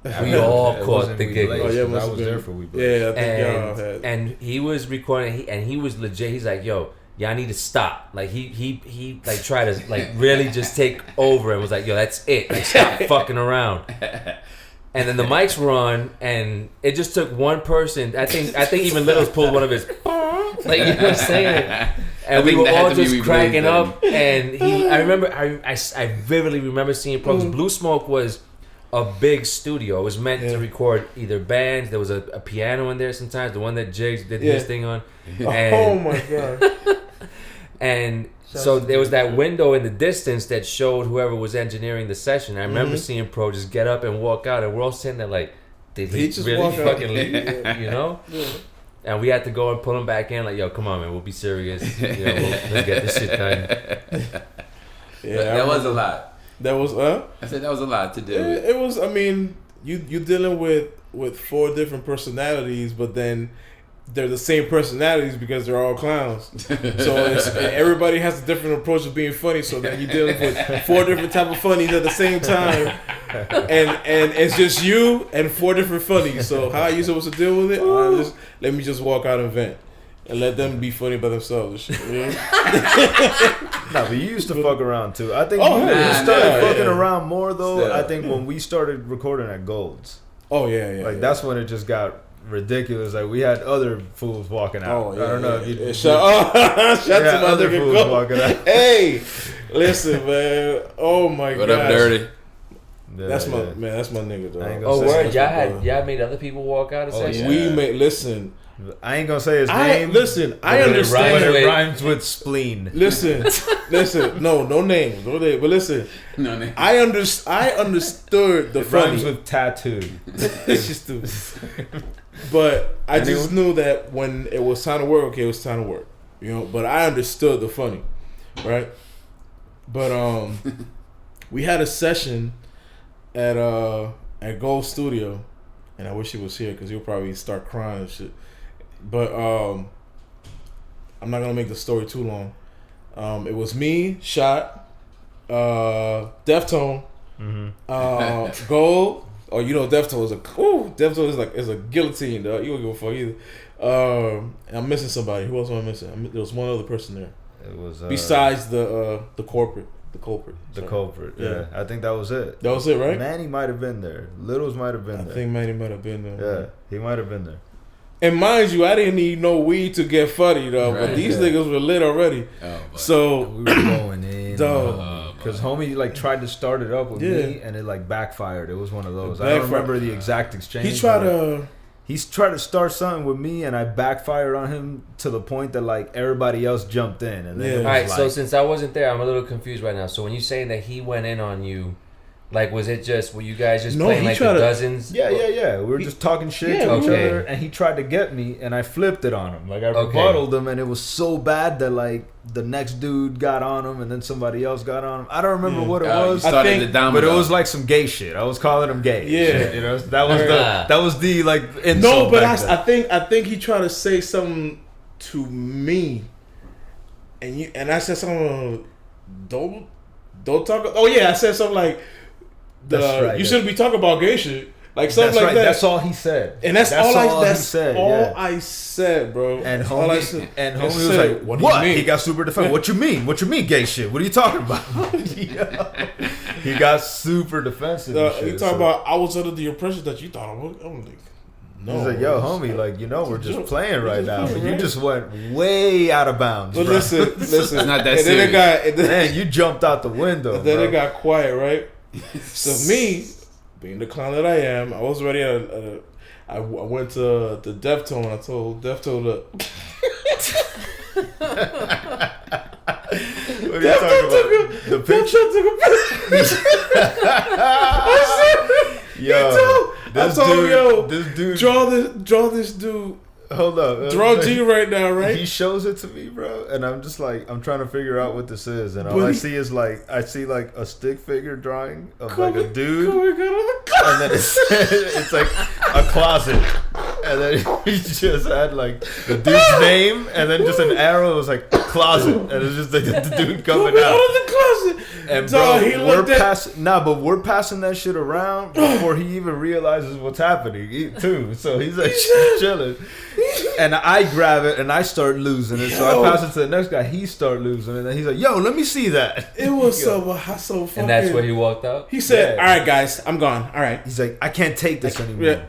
We Yeah, all it caught wasn't the We giggles. Blaze, Oh, yeah, 'cause must I have was been. there for We Blaze. Yeah, I think y'all had. And he was recording, and he was legit. He's like, "Yo, y'all need to stop." Like he like tried to like really just take over and was like, "Yo, that's it. Like stop fucking around." And then the mics were on, and it just took one person. I think even Littles pulled one of his, like, you know what I'm saying. And we think were that had all to be just We Blaze cracking then. up. And I remember, I vividly remember seeing pros. Blue Smoke was a big studio. It was meant to record either bands. There was a piano in there sometimes. The one that Jigs did his thing on. And, Oh my god! and so there was that window in the distance that showed whoever was engineering the session. I remember seeing Pro just get up and walk out, and we're all sitting there like, did he just really walk out? fucking leave? You know? Yeah. And we had to go and pull him back in, like, yo, come on, man, we'll be serious. You know, we'll get this shit done. Yeah, That was a lot. That was I said that was a lot to do. It was. I mean, you dealing with 4 different personalities, but then they're the same personalities because they're all clowns. So everybody has a different approach of being funny. So then you're dealing with 4 different type of funnies at the same time, and it's just you and 4 different funnies. So how are you supposed to deal with it? Let me just walk out and vent. And let them be funny by themselves and shit. You know? Nah, but you used to fuck around too. I think Oh, we yeah, started yeah, fucking yeah. around more though. Still. I think when we started recording at Gold's, Oh yeah. like that's when it just got ridiculous. Like we had other fools walking out. Oh yeah. I don't know yeah, if you. yeah. Shout to my other nigga fools Gold. walking out. Hey, listen, man. Oh my god. What up, Dirty? Yeah, That's my yeah. man. That's my nigga, dog. I ain't gonna Oh, say word, That's y'all my brother. made other people walk out of Oh, section? yeah. We made listen. I ain't gonna say his I name. listen. I but understand. It Wait. rhymes with spleen. Listen. No names. No names. But listen, No name. I understood the It rhymes funny. with tattoo. It's just stupid. But I just knew that when it was time to work, okay, it was time to work. You know. But I understood the funny, right? But we had a session at Gold Studio, and I wish he was here because he'll probably start crying and shit. But I'm not gonna make the story too long. It was me, Shot, Deftone, Gold. Oh, you know Deftone is Deftone is a guillotine, dog. You don't give a fuck either. And I'm missing somebody. Who else am I missing? There was one other person there It was besides the culprit. the Sorry. culprit. Yeah, I think that was it. That was it, right? Manny might have been there. Littles might have been I there. think Manny might have been there. Yeah, he might have been there. And mind you, I didn't need no weed to get funny though. But Right. these niggas were lit already. Oh, but So We were going in. Dog. Because homie like tried to start it up with Yeah. me and it like backfired. It was one of those. It I don't backfired. remember the exact exchange. he tried but to. He's tried to start something with me and I backfired on him to the point that like everybody else jumped in and then Yeah. it was All right, like, so since I wasn't there, I'm a little confused right now. So when you're saying that he went in on you, like, was it just, were you guys just No, playing he like tried the to- dozens? yeah. We were just talking shit Yeah, to each okay. other, and he tried to get me, and I flipped it on him. Like I Okay. rebuttaled him, and it was so bad that like the next dude got on him, and then somebody else got on him. I don't remember what it you was, started think- the domino. but it was like some gay shit. I was calling him gay. Yeah. shit, you know that was the like insult. No, but back then. I think he tried to say something to me, and I said something. Don't talk. Oh yeah, I said something like, That's right, you shouldn't be talking about gay shit, like something That's like right. that. That's all he said, And that's all he said. yeah. I said, bro. And That's all I homie, said. and I homie was said, like, "What "What?" do you mean?" He got super defensive. What you mean? What you mean, gay shit? What are you talking about? He got super defensive. and He shit, talking so- about I was under the impression that you thought I was. I'm like, no. He's like, yo, it's- homie, like, you know, we're it's a just joke. playing We're right just now. playing, But you right? just went way out of bounds. But bro. listen. It's not that and then it serious. got. And then, Man, you jumped out the window. and then bro. it got quiet, right? So me, being the clown that I am, I was ready. I went to the Deftone. I told Deftone, look. What are you talking about? The picture? I Yo, told him, yo, this dude. draw this dude Hold up. Drunk G right now, right? He shows it to me, bro, and I'm just like, I'm trying to figure out what this is, and all But I he- see is like, I see like a stick figure drawing of like a dude, Come on, and then it's like a closet, and then he just had like the dude's name, and then just an arrow. It was like closet, and it's just like the dude coming out out. of the closet. And Dog, he bro, we're looked at- passing. Nah, but we're passing that shit around before he even realizes what's happening, too. So he's like chilling, and I grab it and I start losing it. So I pass it to the next guy. He start losing it, and he's like, "Yo, let me see that." It was so fucking. And that's where he walked out. He said, Yeah. "All right, guys, I'm gone. All right." He's like, "I can't take this anymore." Yeah.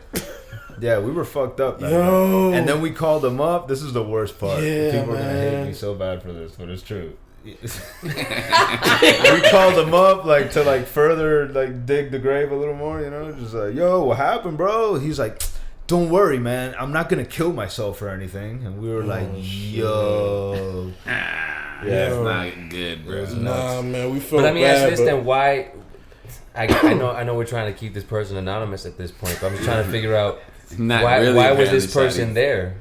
Yeah, we were fucked up. That Yo. night. And then we called him up. This is the worst part. Yeah, People are gonna hate man. me so bad for this, but it's true. We called him up like to like further like dig the grave a little more, you know, just like, yo, what happened, bro? He's like, don't worry, man, I'm not gonna kill myself or anything. And we were like, yo, That's not good, bro. Nah, man, we felt But let me bad, ask this but- then: why? I know we're trying to keep this person anonymous at this point, but I'm just trying to figure out Not why really was apparently, this person Shottie. there?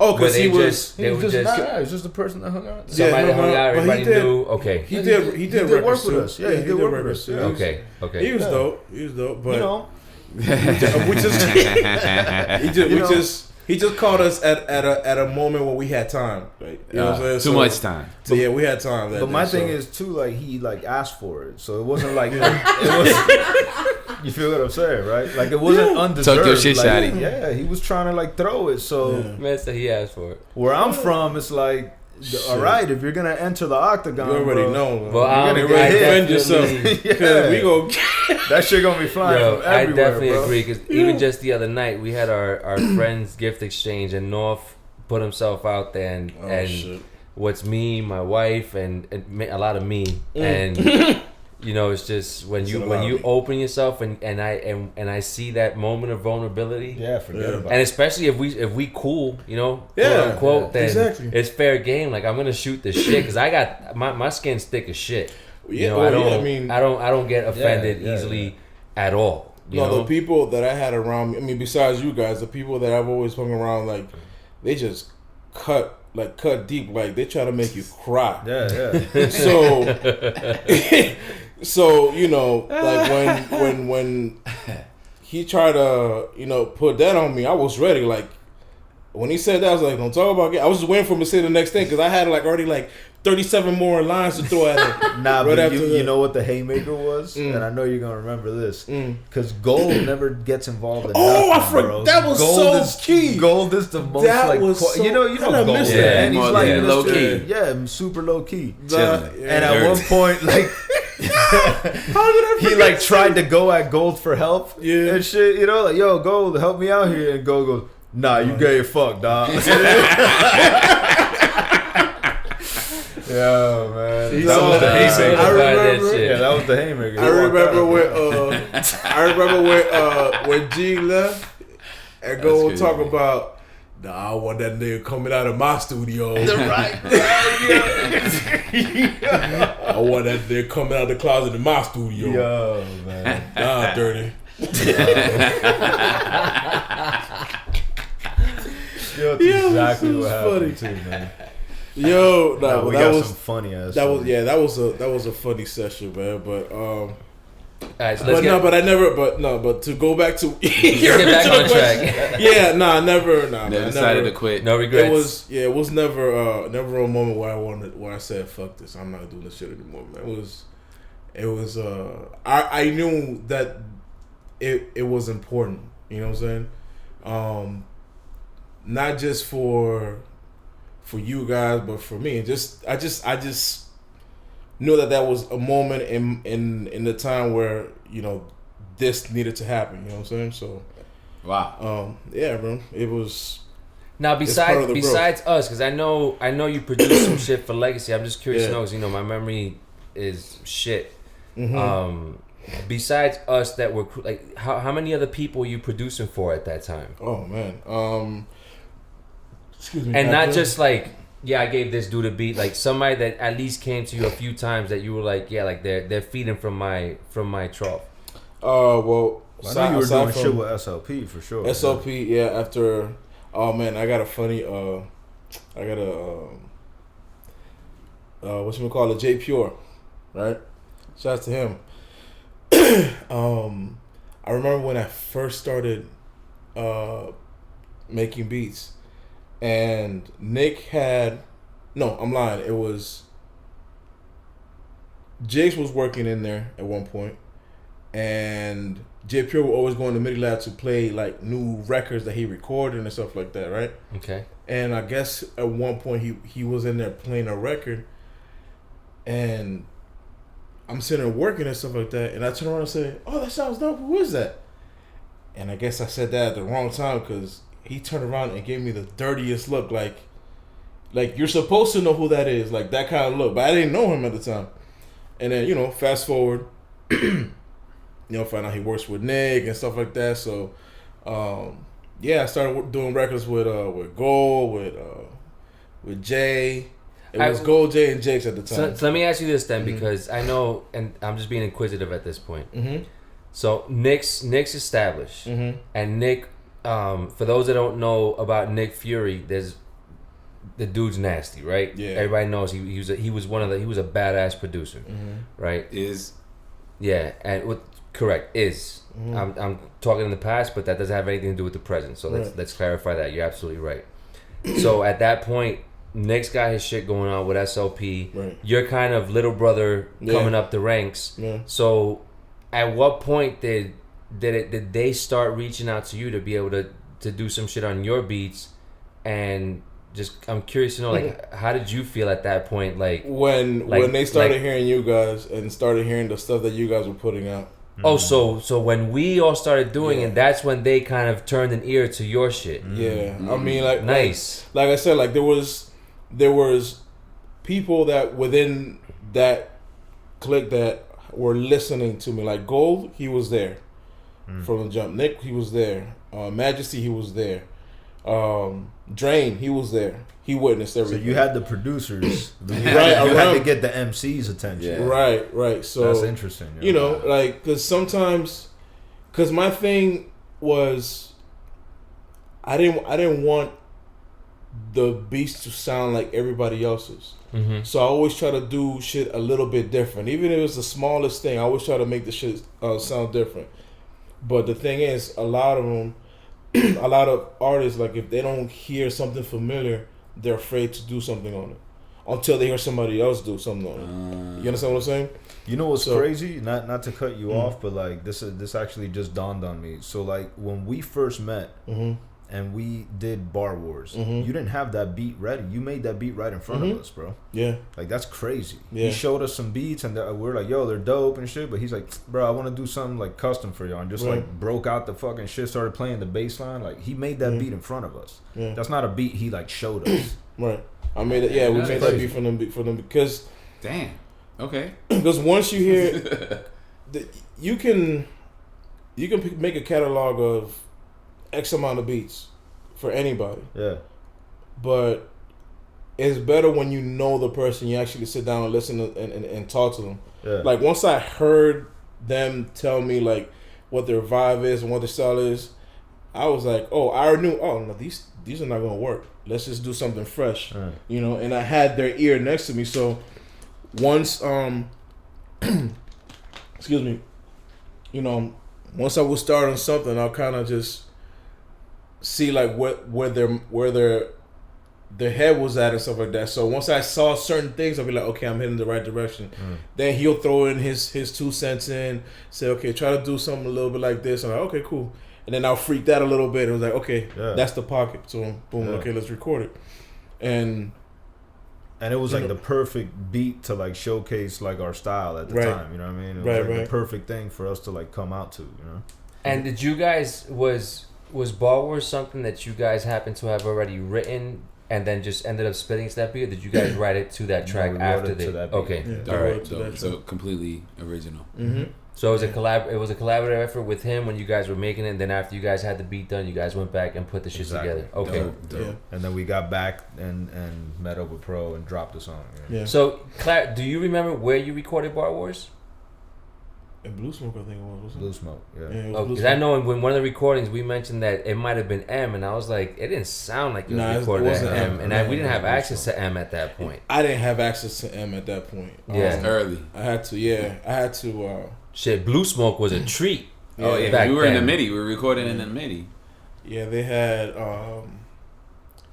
Oh, Were because they he was. just they were just nah, it's just the person that hung out. somebody that hung out, but he everybody did- knew. Okay, He did. He did work records with too. us. Yeah, he did work with us. too. Yeah. okay, okay. He was Yeah. dope. He was dope. But You know, he just called us at a moment when we had time. Like, you know what I'm saying? Too So- much time. So yeah, we had time. That but my day, thing so. is too, like he like asked for it, so it wasn't like it was. You feel what I'm saying, right? Like it wasn't undeserved. Talk your shit, like, Shottie. yeah, he was trying to like throw it. So Man said he asked for it. where I'm from, it's like, all right, if you're gonna enter the octagon, You already bro, know. Well, man. I'm You gonna gotta get defend hit. yourself. Yeah. Because we go. that shit gonna be flying Yo, from I everywhere, definitely bro. agree because even just the other night we had our friends gift exchange and North put himself out there and Oh shit. what's me, my wife, and a lot of me, and you know, it's just when It's you a when lot you of me. open yourself and I see that moment of vulnerability, Yeah, forget Yeah. about and it. especially if we cool, you know, Yeah, quote unquote, yeah, then exactly. it's fair game. Like I'm gonna shoot the shit because I got my skin's thick as shit. Yeah, You know, oh, I don't yeah, I mean- I don't get offended yeah, easily at all. You No, know? the people that I had around me, I mean, besides you guys, the people that I've always hung around, like, they just cut deep. Like, they try to make you cry. Yeah, yeah. So, so you know, like when he tried to, you know, put that on me, I was ready. Like, when he said that, I was like, don't talk about it. I was just waiting for him to say the next thing because I had like already like 37 more lines to throw at him. Nah, Right but after you that. know what the haymaker was, and I know you're gonna remember this, because gold never gets involved in Oh, I nothing, forgot. bro. That was gold so is key. Gold is the most That like was so- you know I gold, missed that. man. He's More like than low Mr. key. Yeah, super low key. Chilling. And at one point, like he like tried to go at Gold for help, Yeah. and shit. You know, like yo, Gold, help me out here, and Gold goes, nah, you gay as fuck, dog. Yo, man, He's that all was the that. haymaker. I remember- Yeah, that was the haymaker. I remember when G left and go That's talk crazy. about. Nah, I want that nigga coming out of my studio. right. I want that nigga coming out of the closet in my studio. Yo, man. Nah, dirty. Yo, that's Yeah, exactly this what was happened too, man. Yo, nah, Nah, but we that got was some funny ass. that was stories. yeah, that was a funny session, man. But All right, so let's but get, no, but I never. But to go back to let's get back on track. Yeah, nah, never. Nah, They man, decided never. to quit. No regrets. It was never a moment where I said fuck this, I'm not doing this shit anymore, man. It was I knew that it was important, you know what I'm saying? Not just for you guys, but for me. I just knew that was a moment in the time where, you know, this needed to happen, you know what I'm saying? So Wow. yeah, bro. It was. Now It's part of besides the us, because I know you produced some shit for Legacy. I'm just curious Yeah. to know, because you know my memory is shit. Mhm. Besides us, that were like, how many other people were you producing for at that time? Oh man. Excuse me. And not Captain. just like, yeah, I gave this dude a beat. Like somebody that at least came to you a few times that you were like, yeah, like they're feeding from my trough. Well, I know you were aside doing from shit with SLP for sure. SLP, yeah. After Oh man, I got a funny. What's it called? J Pure, right? Shout out to him. I remember when I first started making beats, and Nick had. No, I'm lying. It was. Jace was working in there at one point, and J Pure would always go in the MIDI lab to play like new records that he recorded and stuff like that, right? Okay. And I guess at one point he was in there playing a record, and I'm sitting there working and stuff like that, and I turn around and say, "Oh, that sounds dope. Who is that?" And I guess I said that at the wrong time because he turned around and gave me the dirtiest look, like you're supposed to know who that is, like that kind of look, but I didn't know him at the time. And then fast forward, find out he works with Nick and stuff like that. So, I started doing records with Gold, with Jay. It was Gold, Jay, and Jakes at the time. So let me ask you this then, because I know, and I'm just being inquisitive at this point. Mm-hmm. So Nick's established, and Nick, for those that don't know about Nick Fury, the dude's nasty, right? Yeah. Everybody knows he was a badass producer, right? And correct is. I'm talking in the past, but that doesn't have anything to do with the present. So let's clarify that. You're absolutely right. So at that point, Nick's got his shit going on with SLP. Right. You're kind of little brother coming up the ranks. Yeah. So at what point did they start reaching out to you to be able to do some shit on your beats? And just I'm curious to know, like, how did you feel at that point? Like when they started hearing you guys and started hearing the stuff that you guys were putting out. Oh, so when we all started doing it, that's when they kind of turned an ear to your shit. Yeah, I mean, like nice. Like I said, like there was people that within that clique that were listening to me. Like Gold, he was there from the jump. Nick, he was there. Majesty, he was there. Drain, he was there. He witnessed everything. So you had the producers, you Right, had to get the MC's attention. Yeah. Right. So that's interesting. Like because sometimes, because my thing was, I didn't want the beats to sound like everybody else's. So I always try to do shit a little bit different, even if it's the smallest thing. I always try to make the shit sound different. But the thing is, a lot of artists, like if they don't hear something familiar, they're afraid to do something on it until they hear somebody else do something on it. You understand what I'm saying? You know what's crazy? Not to cut you off, but like this actually just dawned on me. So like when we first met and we did Bar Wars, you didn't have that beat ready. You made that beat right in front of us, bro. Yeah. Like that's crazy. Yeah. He showed us some beats and we're like, yo, they're dope and shit. But he's like, bro, I want to do something like custom for y'all. And just like broke out the fucking shit, started playing the bass line. Like he made that beat in front of us. Yeah. That's not a beat he like showed us. Right. I made it. Yeah, we made that beat for them because. Damn. Okay. Because once you hear, you can make a catalog of X amount of beats for anybody. Yeah. But it's better when you know the person. You actually sit down and listen and talk to them. Yeah. Like once I heard them tell me like what their vibe is and what their style is, I was like, oh, I already knew. Oh no, these are not gonna work. Let's just do something fresh, And I had their ear next to me, so once excuse me, once I would start on something, I'll kind of just see like where their head was at and stuff like that. So once I saw certain things, I'll be like, okay, I'm heading the right direction. Then he'll throw in his 2 cents in, say, okay, try to do something a little bit like this. I'm like, okay, cool. And then I'll freak that a little bit. I was like, okay, that's the pocket. So boom, okay, let's record it. And it was like the perfect beat to like showcase like our style at the time. You know what I mean? It was like the perfect thing for us to like come out to. And did you guys was Bar Wars something that you guys happened to have already written and then just ended up spitting to that beat, or did you guys write it to that track after that? Okay, all right. So completely original. So it was a collaborative effort with him when you guys were making it, and then after you guys had the beat done, you guys went back and put the shit together. Okay. Dope. Yeah. And then we got back and met up with Pro and dropped the song. Yeah. So, Claire, do you remember where you recorded Bar Wars? And Blue Smoke, I think it was. Blue Smoke, yeah. It was Blue Because Smoke. I know in one of the recordings we mentioned that it might have been M, and I was like, it didn't sound like it was Nah, it recorded at wasn't M, M. and Yeah, we didn't have Blue access Smoke. to M at that point. I didn't have access to M at that point. Yeah. Early. I had to. Shit, Blue Smoke was a treat. Oh yeah, back we were in the then. MIDI. We were recording in the MIDI. Yeah, they had.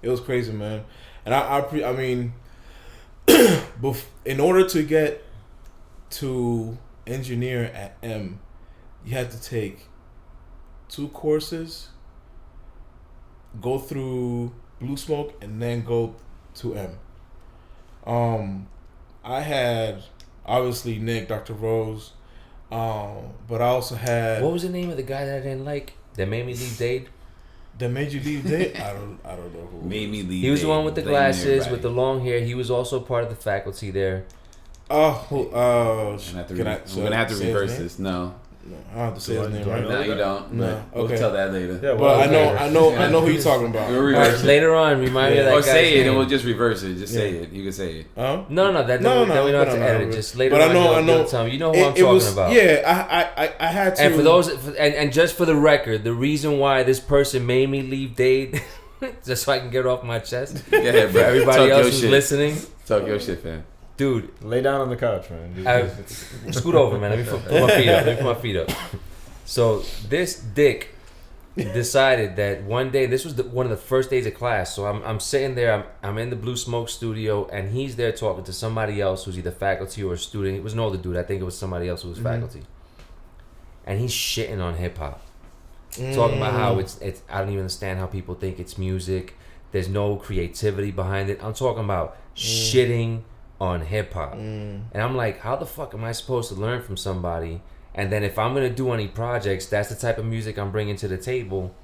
It was crazy, man. And I mean, in order to get to engineer at M, you had to take 2 courses, go through Blue Smoke, and then go to M. I had obviously Nick, Dr. Rose, but I also had. What was the name of the guy that I didn't like that made me leave Dade? That made you leave Dade? I don't know who. Made me leave. He was the one with the blaming glasses, everybody. with the long hair. He was also part of the faculty there. We're gonna have to say his reverse name? this. No, No, I don't have to say Do his I- name do I right know now. no, you don't. No. We'll Okay. tell that later. Yeah, But well, I know who you're talking about. We'll reverse it. Later on, remind me of that Or guy's say it, name. and we'll just reverse it. Just say Yeah. it. You can say it. Huh? No, then we don't have to edit. Just later But on, I know. you'll tell me. You know who I'm It talking was- about. Yeah, I had to. And for those, and just for the record, the reason why this person made me leave Dade, just so I can get it off my chest. Go ahead, For bro. everybody Talk else your who's shit. listening, Talk your shit, fam. dude, Lay down on the couch, man. scoot over, man. Let me put my feet up. Let me put my feet up. So this dick decided that one day, this was one of the first days of class. So I'm sitting there, I'm in the Blue Smoke studio, and he's there talking to somebody else who's either faculty or a student. It was an older dude. I think it was somebody else who was faculty. And he's shitting on hip hop. Talking about how it's I don't even understand how people think it's music. There's no creativity behind it. I'm talking about shitting on hip hop. And I'm like, how the fuck am I supposed to learn from somebody? And then if I'm gonna do any projects, that's the type of music I'm bringing to the table.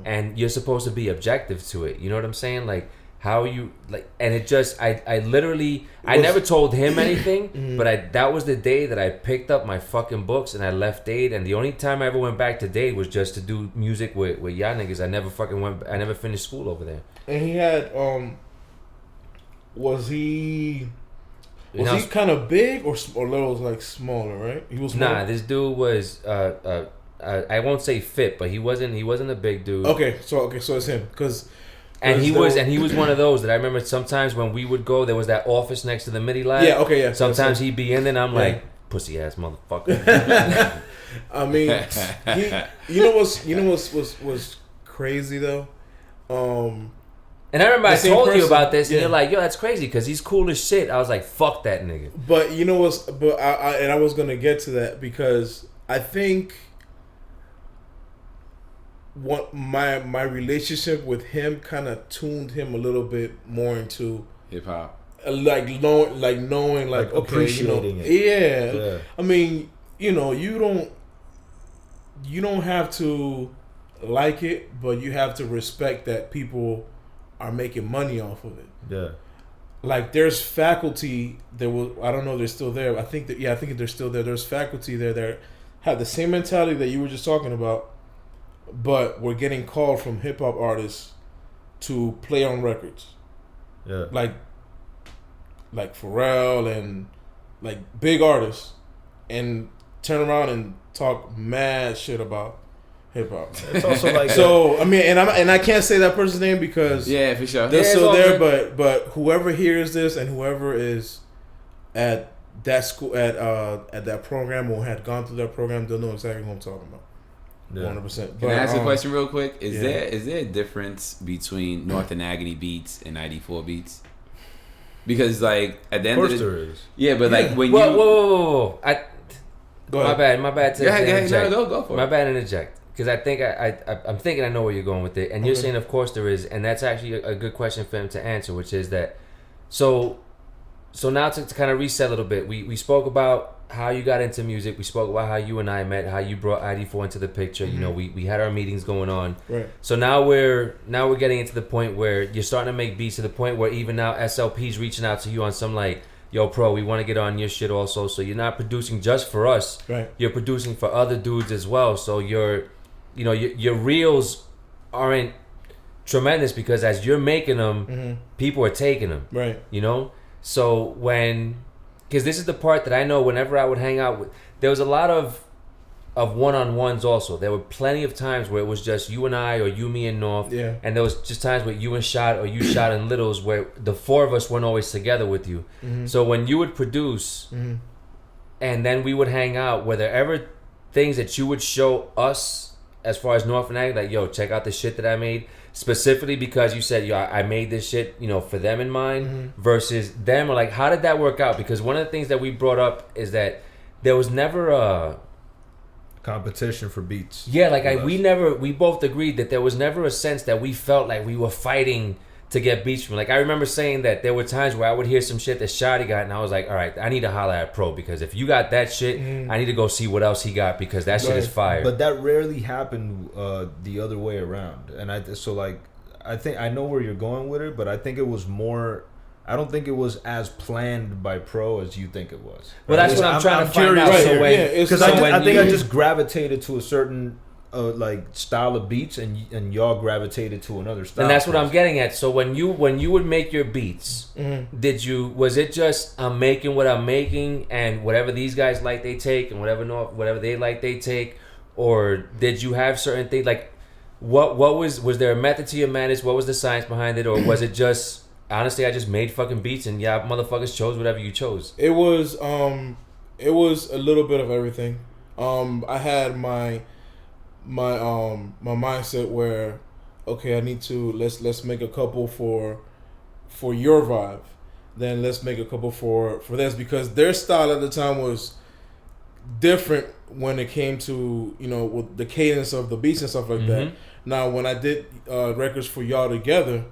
And you're supposed to be objective to it. You know what I'm saying? Like, how you like? And it just, I literally, I never told him anything. But that was the day that I picked up my fucking books and I left Dade. And the only time I ever went back to Dade was just to do music with y'all niggas. I never finished school over there. And he had was he And I was- kind of big or little, like smaller, right? He was Nah, smaller? this dude was I won't say fit, but he wasn't a big dude. Okay, so it's him because. And he was one of those that I remember sometimes when we would go, there was that office next to the MIDI lab. Yeah, okay, yeah. Sometimes he'd be in there and I'm like, pussy ass motherfucker. I mean, you know what's crazy though. And I remember The I same told you person, about this, and yeah. you're like, yo, that's crazy because he's cool as shit. I was like, fuck that nigga. But you know what's? But I was gonna get to that because I think what my relationship with him kind of tuned him a little bit more into Hip hop. like knowing like okay, appreciating you know, it. Yeah. Yeah. I mean, you know, you don't have to like it, but you have to respect that people are making money off of it. Yeah. Like there's faculty that will, I don't know if they're still there. I think they're still there. There's faculty there that have the same mentality that you were just talking about, but we're getting called from hip hop artists to play on records. Yeah. Like Pharrell and like big artists, and turn around and talk mad shit about hip hop. It's also like So I mean, and I can't say that person's name because Yeah, for sure. they're Yeah, still it's all there, but whoever hears this and whoever is at that school at that program or had gone through that program, they'll know exactly what I'm talking about. 100%. Can I ask a question real quick? yeah. Is there a difference between North and Agony beats and 94 beats? Because like at the Of end of course the there is. yeah, but like when Whoa, you whoa. Go My ahead. bad to Go ahead, interject. no, go for My it. bad to interject. Because I think I'm thinking I know where you're going with it. And you're Okay. saying, of course there is. And that's actually a good question for him to answer, which is that, so now to kind of reset a little bit, we spoke about how you got into music. We spoke about how you and I met, how you brought ID4 into the picture. You know, we had our meetings going on. Right. So now we're getting into the point where you're starting to make beats to the point where even now SLP's reaching out to you on some like, yo, pro, we want to get on your shit also. So you're not producing just for us. Right. You're producing for other dudes as well. So your reels aren't tremendous because as you're making them, people are taking them. Right. You know? So because this is the part that I know whenever I would hang out with, there was a lot of of one-on-ones also. There were plenty of times where it was just you and I, or you, me, and North. Yeah. And there was just times where you and Shot, or you Shot and Littles, where the four of us weren't always together with you. Mm-hmm. So when you would produce, and then we would hang out, were there ever things that you would show us as far as North and Agony, like, yo, check out the shit that I made, specifically because you said, yo, I made this shit, you know, for them in mind, versus them, or like, how did that work out? Because one of the things that we brought up is that there was never a competition for beats. Yeah, like we both agreed that there was never a sense that we felt like we were fighting to get beats from. Like, I remember saying that there were times where I would hear some shit that Shotty got, and I was like, all right, I need to holler at Pro, because if you got that shit, I need to go see what else he got, because that shit is fire. But that rarely happened the other way around. And I think I know where you're going with it, but I think it was more. I don't think it was as planned by Pro as you think it was. Well, that's what I'm trying to find out. Right, So because I think I just gravitated to a certain like style of beats, and y'all gravitated to another style. And that's what I'm getting at. So when you would make your beats, was it just I'm making what I'm making, and whatever these guys like they take, and whatever they like they take, or did you have certain things like what was there a method to your madness? What was the science behind it, or was it just honestly I just made fucking beats and yeah, motherfuckers chose whatever you chose? It was a little bit of everything. I had my mindset where, okay, I need to let's make a couple for your vibe, then let's make a couple for this, because their style at the time was different when it came to, you know, with the cadence of the beats and stuff like that. Now when I did records for y'all together,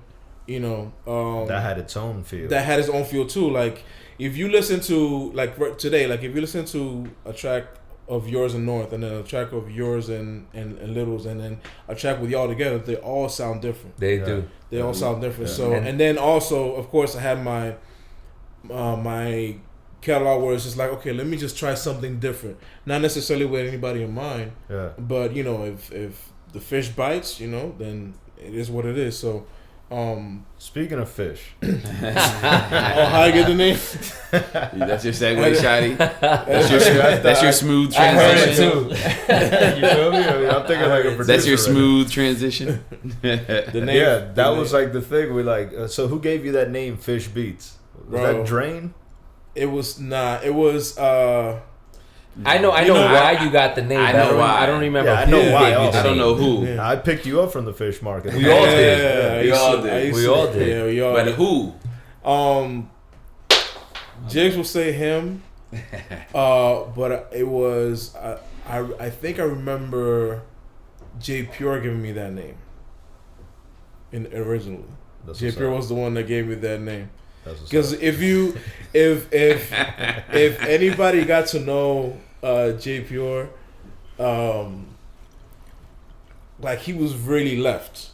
you know, that had its own feel. That had its own feel too. Like if you listen to like today, like if you listen to a track of yours and North, and then a track of yours and Littles, and then a track with y'all together, they all sound different. They do. They all sound different. Yeah. So and then also, of course, I had my my catalog where it's just like, okay, let me just try something different. Not necessarily with anybody in mind. Yeah. But you know, if the fish bites, you know, then it is what it is. So. Speaking of fish, how I get the name? That's your segue, Shotty. That's your smooth transition. I heard it too. You feel me? I mean, I'm thinking like a producer. That's your smooth transition. The name, yeah, that was like the thing. We like. So who gave you that name, Fish Beats? Was that Drain? It was not. It was. I know why you got the name. I know why. I don't remember. Yeah, I know why. I don't know who. Yeah. I picked you up from the fish market. We all did. We all did. We all did. Yeah, we all But did. who? Jigs will say him. But it was. I think I remember J Pure giving me that name. Originally, J Pure was the one that gave me that name. Because if anybody got to know J Pure, like he was really left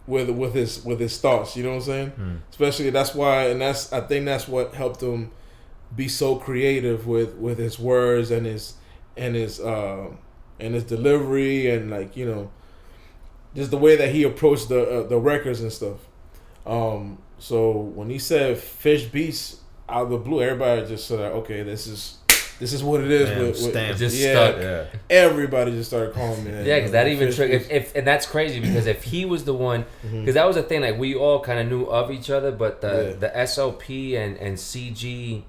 with his thoughts. You know what I'm saying? Especially I think that's what helped him be so creative with his words and his delivery, and like, you know, just the way that he approached the records and stuff. So when he said Fish Beats out of the blue, everybody just said, okay, this is what it is. It just stuck. Yeah. Everybody just started calling me that. Yeah, because that even triggered. And that's crazy, because if he was the one, because that was the thing, like we all kind of knew of each other, but the SLP and CG,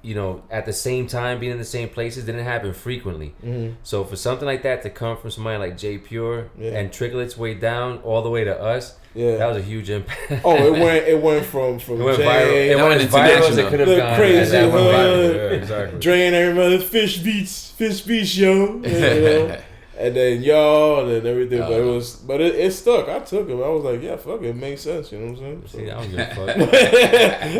you know, at the same time being in the same places didn't happen frequently. So for something like that to come from somebody like J Pure and trickle its way down all the way to us, that was a huge impact. Oh, it went from it went Jay, viral. It went as viral as it could have the gone. crazy And that went hood. viral. Yeah, exactly. Dre and everybody, Fish Beats, yo. You know? And then y'all and everything, but it stuck. I took it. I was like, yeah, fuck it, it makes sense. You know what I'm saying? So. See, I don't give a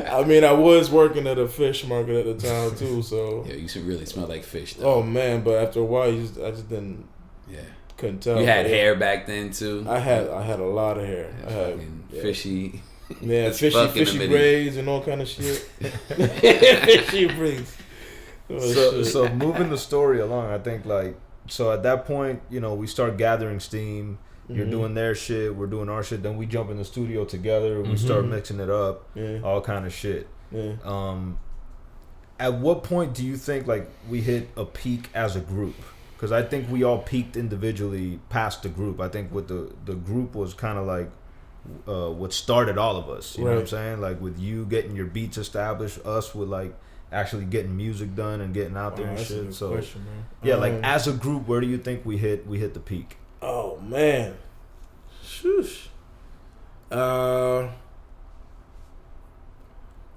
fuck. I mean, I was working at a fish market at the time too, so. Yeah, you should really smell like fish, though. Oh man, but after a while, I just didn't. Yeah. Couldn't tell. You had hair back then too. I had a lot of hair. I had fishy. Yeah, fishy braids and all kind of shit. Fishy braids. So moving the story along, I think like. So at that point, you know, we start gathering steam. You're doing their shit, we're doing our shit. Then we jump in the studio together. We start mixing it up, all kind of shit. Yeah. At what point do you think like we hit a peak as a group? because I think we all peaked individually past the group. I think with the group was kind of like what started all of us. You know what I'm saying? Like with you getting your beats established, us with like actually getting music done and getting out there and shit. So question, yeah, like as a group, where do you think we hit the peak? Oh man, shoosh.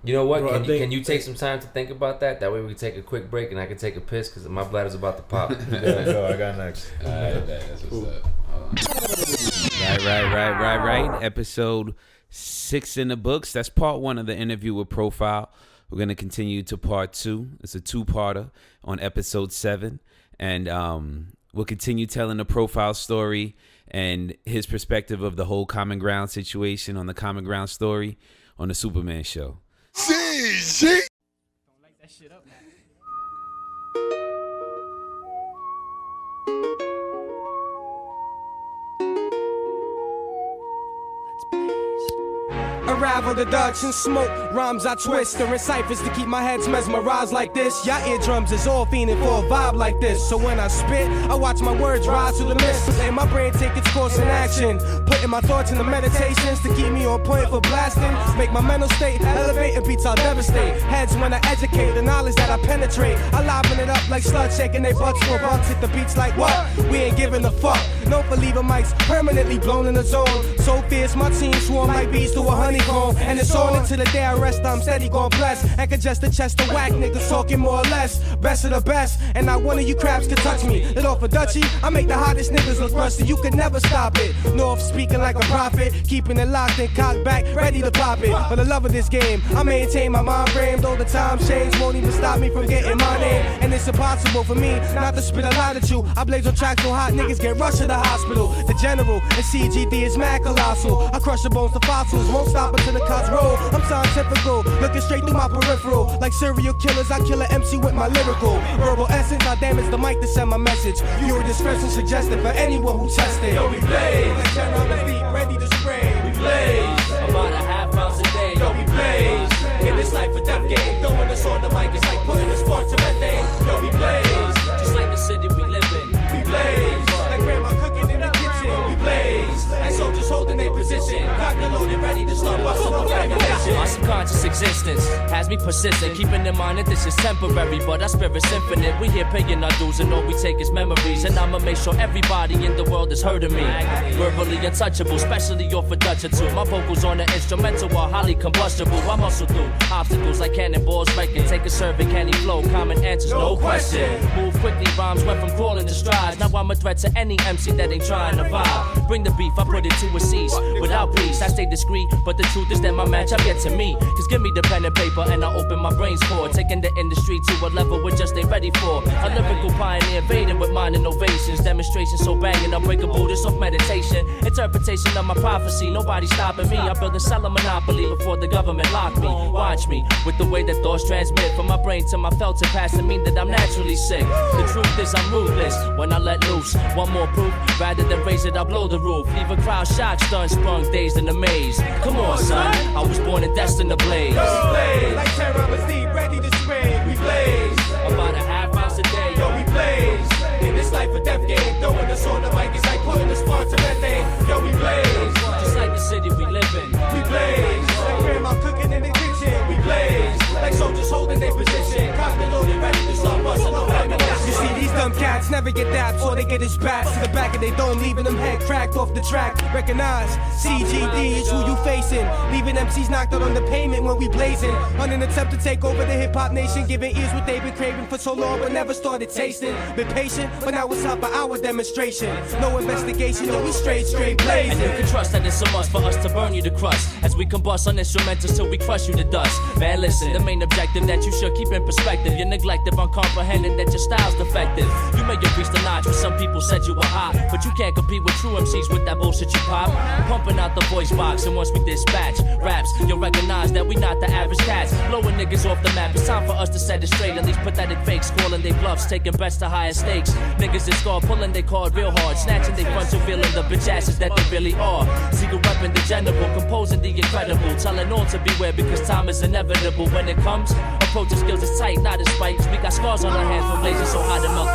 You know what? Bro, Can you take some time to think about that? That way we can take a quick break and I can take a piss because my bladder's about to pop. Go, I got next. That's what's up. Hold on. Right. Episode 6 in the books. That's part 1 of the interview with Profile. We're going to continue to part 2. It's a 2-parter on episode 7. And we'll continue telling the Profile story and his perspective of the whole Common Ground situation on the Common Ground story on the Superman show. CG. Don't light that shit up, man. Arrival the Dutch and smoke, rhymes I twist and ciphers to keep my heads mesmerized like this. Y'all eardrums is all fiending for a vibe like this. So when I spit, I watch my words rise to the mist and my brain take its course in action. Putting my thoughts into meditations to keep me on point for blasting. Make my mental state elevate and beats I'll devastate. Heads when I educate, the knowledge that I penetrate. I liven it up like sluts shaking their butts for bucks. Hit the beats like what? We ain't giving a fuck. No for leaving mics permanently blown in the zone. So fierce, my team swarm like bees to a honeycomb. And it's on until the day I rest, I'm steady gon' bless. And congest the chest of whack niggas talking more or less. Best of the best, and not one of you crabs can touch me. Lit off a Dutchie, I make the hottest niggas look rusty. You can never stop it. North speaking like a prophet, keeping it locked and cocked back, ready to pop it. For the love of this game, I maintain my mind frame. Though the time change won't even stop me from getting my name. And it's impossible for me not to spit a lot at you. I blaze on tracks so hot niggas get rushed to the hospital. The general and CGD is mad colossal. I crush the bones to fossils, won't stop until the cops roll. I'm scientifical, looking straight through my peripheral. Like serial killers, I kill an MC with my lyrical verbal essence. I damage the mic to send my message. Your discretion suggested for anyone who tested. Yo, we blaze. Like general deep, ready to spray. We blaze. About a half ounce a day. Yo, we blaze. In this life or death game, throwing us on the mic is like putting a spark to methane. Yo, we blaze. Just like the city we live in. We blaze. Like grandma cooking in the kitchen. We blaze. Like soldiers holding their position. Cocked and loaded, ready to start busting up ammunition. My subconscious existence has me persistent, keeping in mind that this is temporary, but our spirit's infinite. We here paying our dues, and all we take is memories. And I'ma make sure everybody in the world is heard of me. Verbally untouchable, especially off a Dutch or two. My vocals on the instrumental are highly combustible. I muscle through obstacles like cannonballs wrecking. Take a survey, can he flow? Common answers, no question. Move quickly, rhymes went from crawling to strides. Now I'm a threat to any MC that ain't trying to vibe. Bring the beef, I put it to a cease. Without peace, I stay discreet, but the truth is that my matchup get to me. Cause give me the pen and paper and I open my brains for taking the industry to a level we just ain't ready for. A lyrical pioneer invading with mine innovations. Demonstrations so banging, unbreakable, this off meditation. Interpretation of my prophecy, nobody stopping me. I build a cellar monopoly before the government locked me. Watch me, with the way that thoughts transmit from my brain to my felt to pass and mean that I'm naturally sick. The truth is I'm ruthless when I let loose. One more proof, rather than raise it, I'll blow the roof. Leave a crowd shocked, stunned, sprung, dazed and amazed. Come on, son, I was born and destined to blaze. Yo, blaze, like terror was deep, ready to spray. We blaze, about a half ounce a day. Yo, we blaze, in this life or death game, throwing us on the mic is like putting a spark to methane. Yo, we blaze, just like the city we live in. We blaze, like grandma cooking in the kitchen. We blaze, like soldiers holding their position. Cocked and loaded, ready to start busting no ammunition. You see, these dumb cats never get dapped, all they get is bats to the back of their dome, leaving them head cracked off the track. Recognize, CGD is who you facing, leaving MCs knocked out on the pavement when we blazing. On an attempt to take over the hip-hop nation, giving ears what they've been craving for so long but never started tasting. Been patient, but now it's time for our demonstration. No investigation, no, we straight blazing. And you can trust that it's a must for us to burn you to crust, as we combust on instrumentals till we crush you to dust. Man, listen, the main objective that you should keep in perspective. You're neglective, uncomprehending that your style's defective. You may have reached the notch where some people said you were hot, but you can't compete with true MCs with that bullshit you pop. Pumping out the voice box, and once we dispatch raps, you'll recognize that we not the average cats. Blowing niggas off the map, it's time for us to set it straight. And these pathetic fakes calling they bluffs, taking bets to higher stakes. Niggas is score pulling they card real hard, snatching they frontal, feeling the bitch asses that they really are. Secret weapon, the general, composing the incredible, telling all to beware because time is inevitable. When it comes, approaching skills is tight, not as spikes. We got scars on our hands from blazing so hot it melts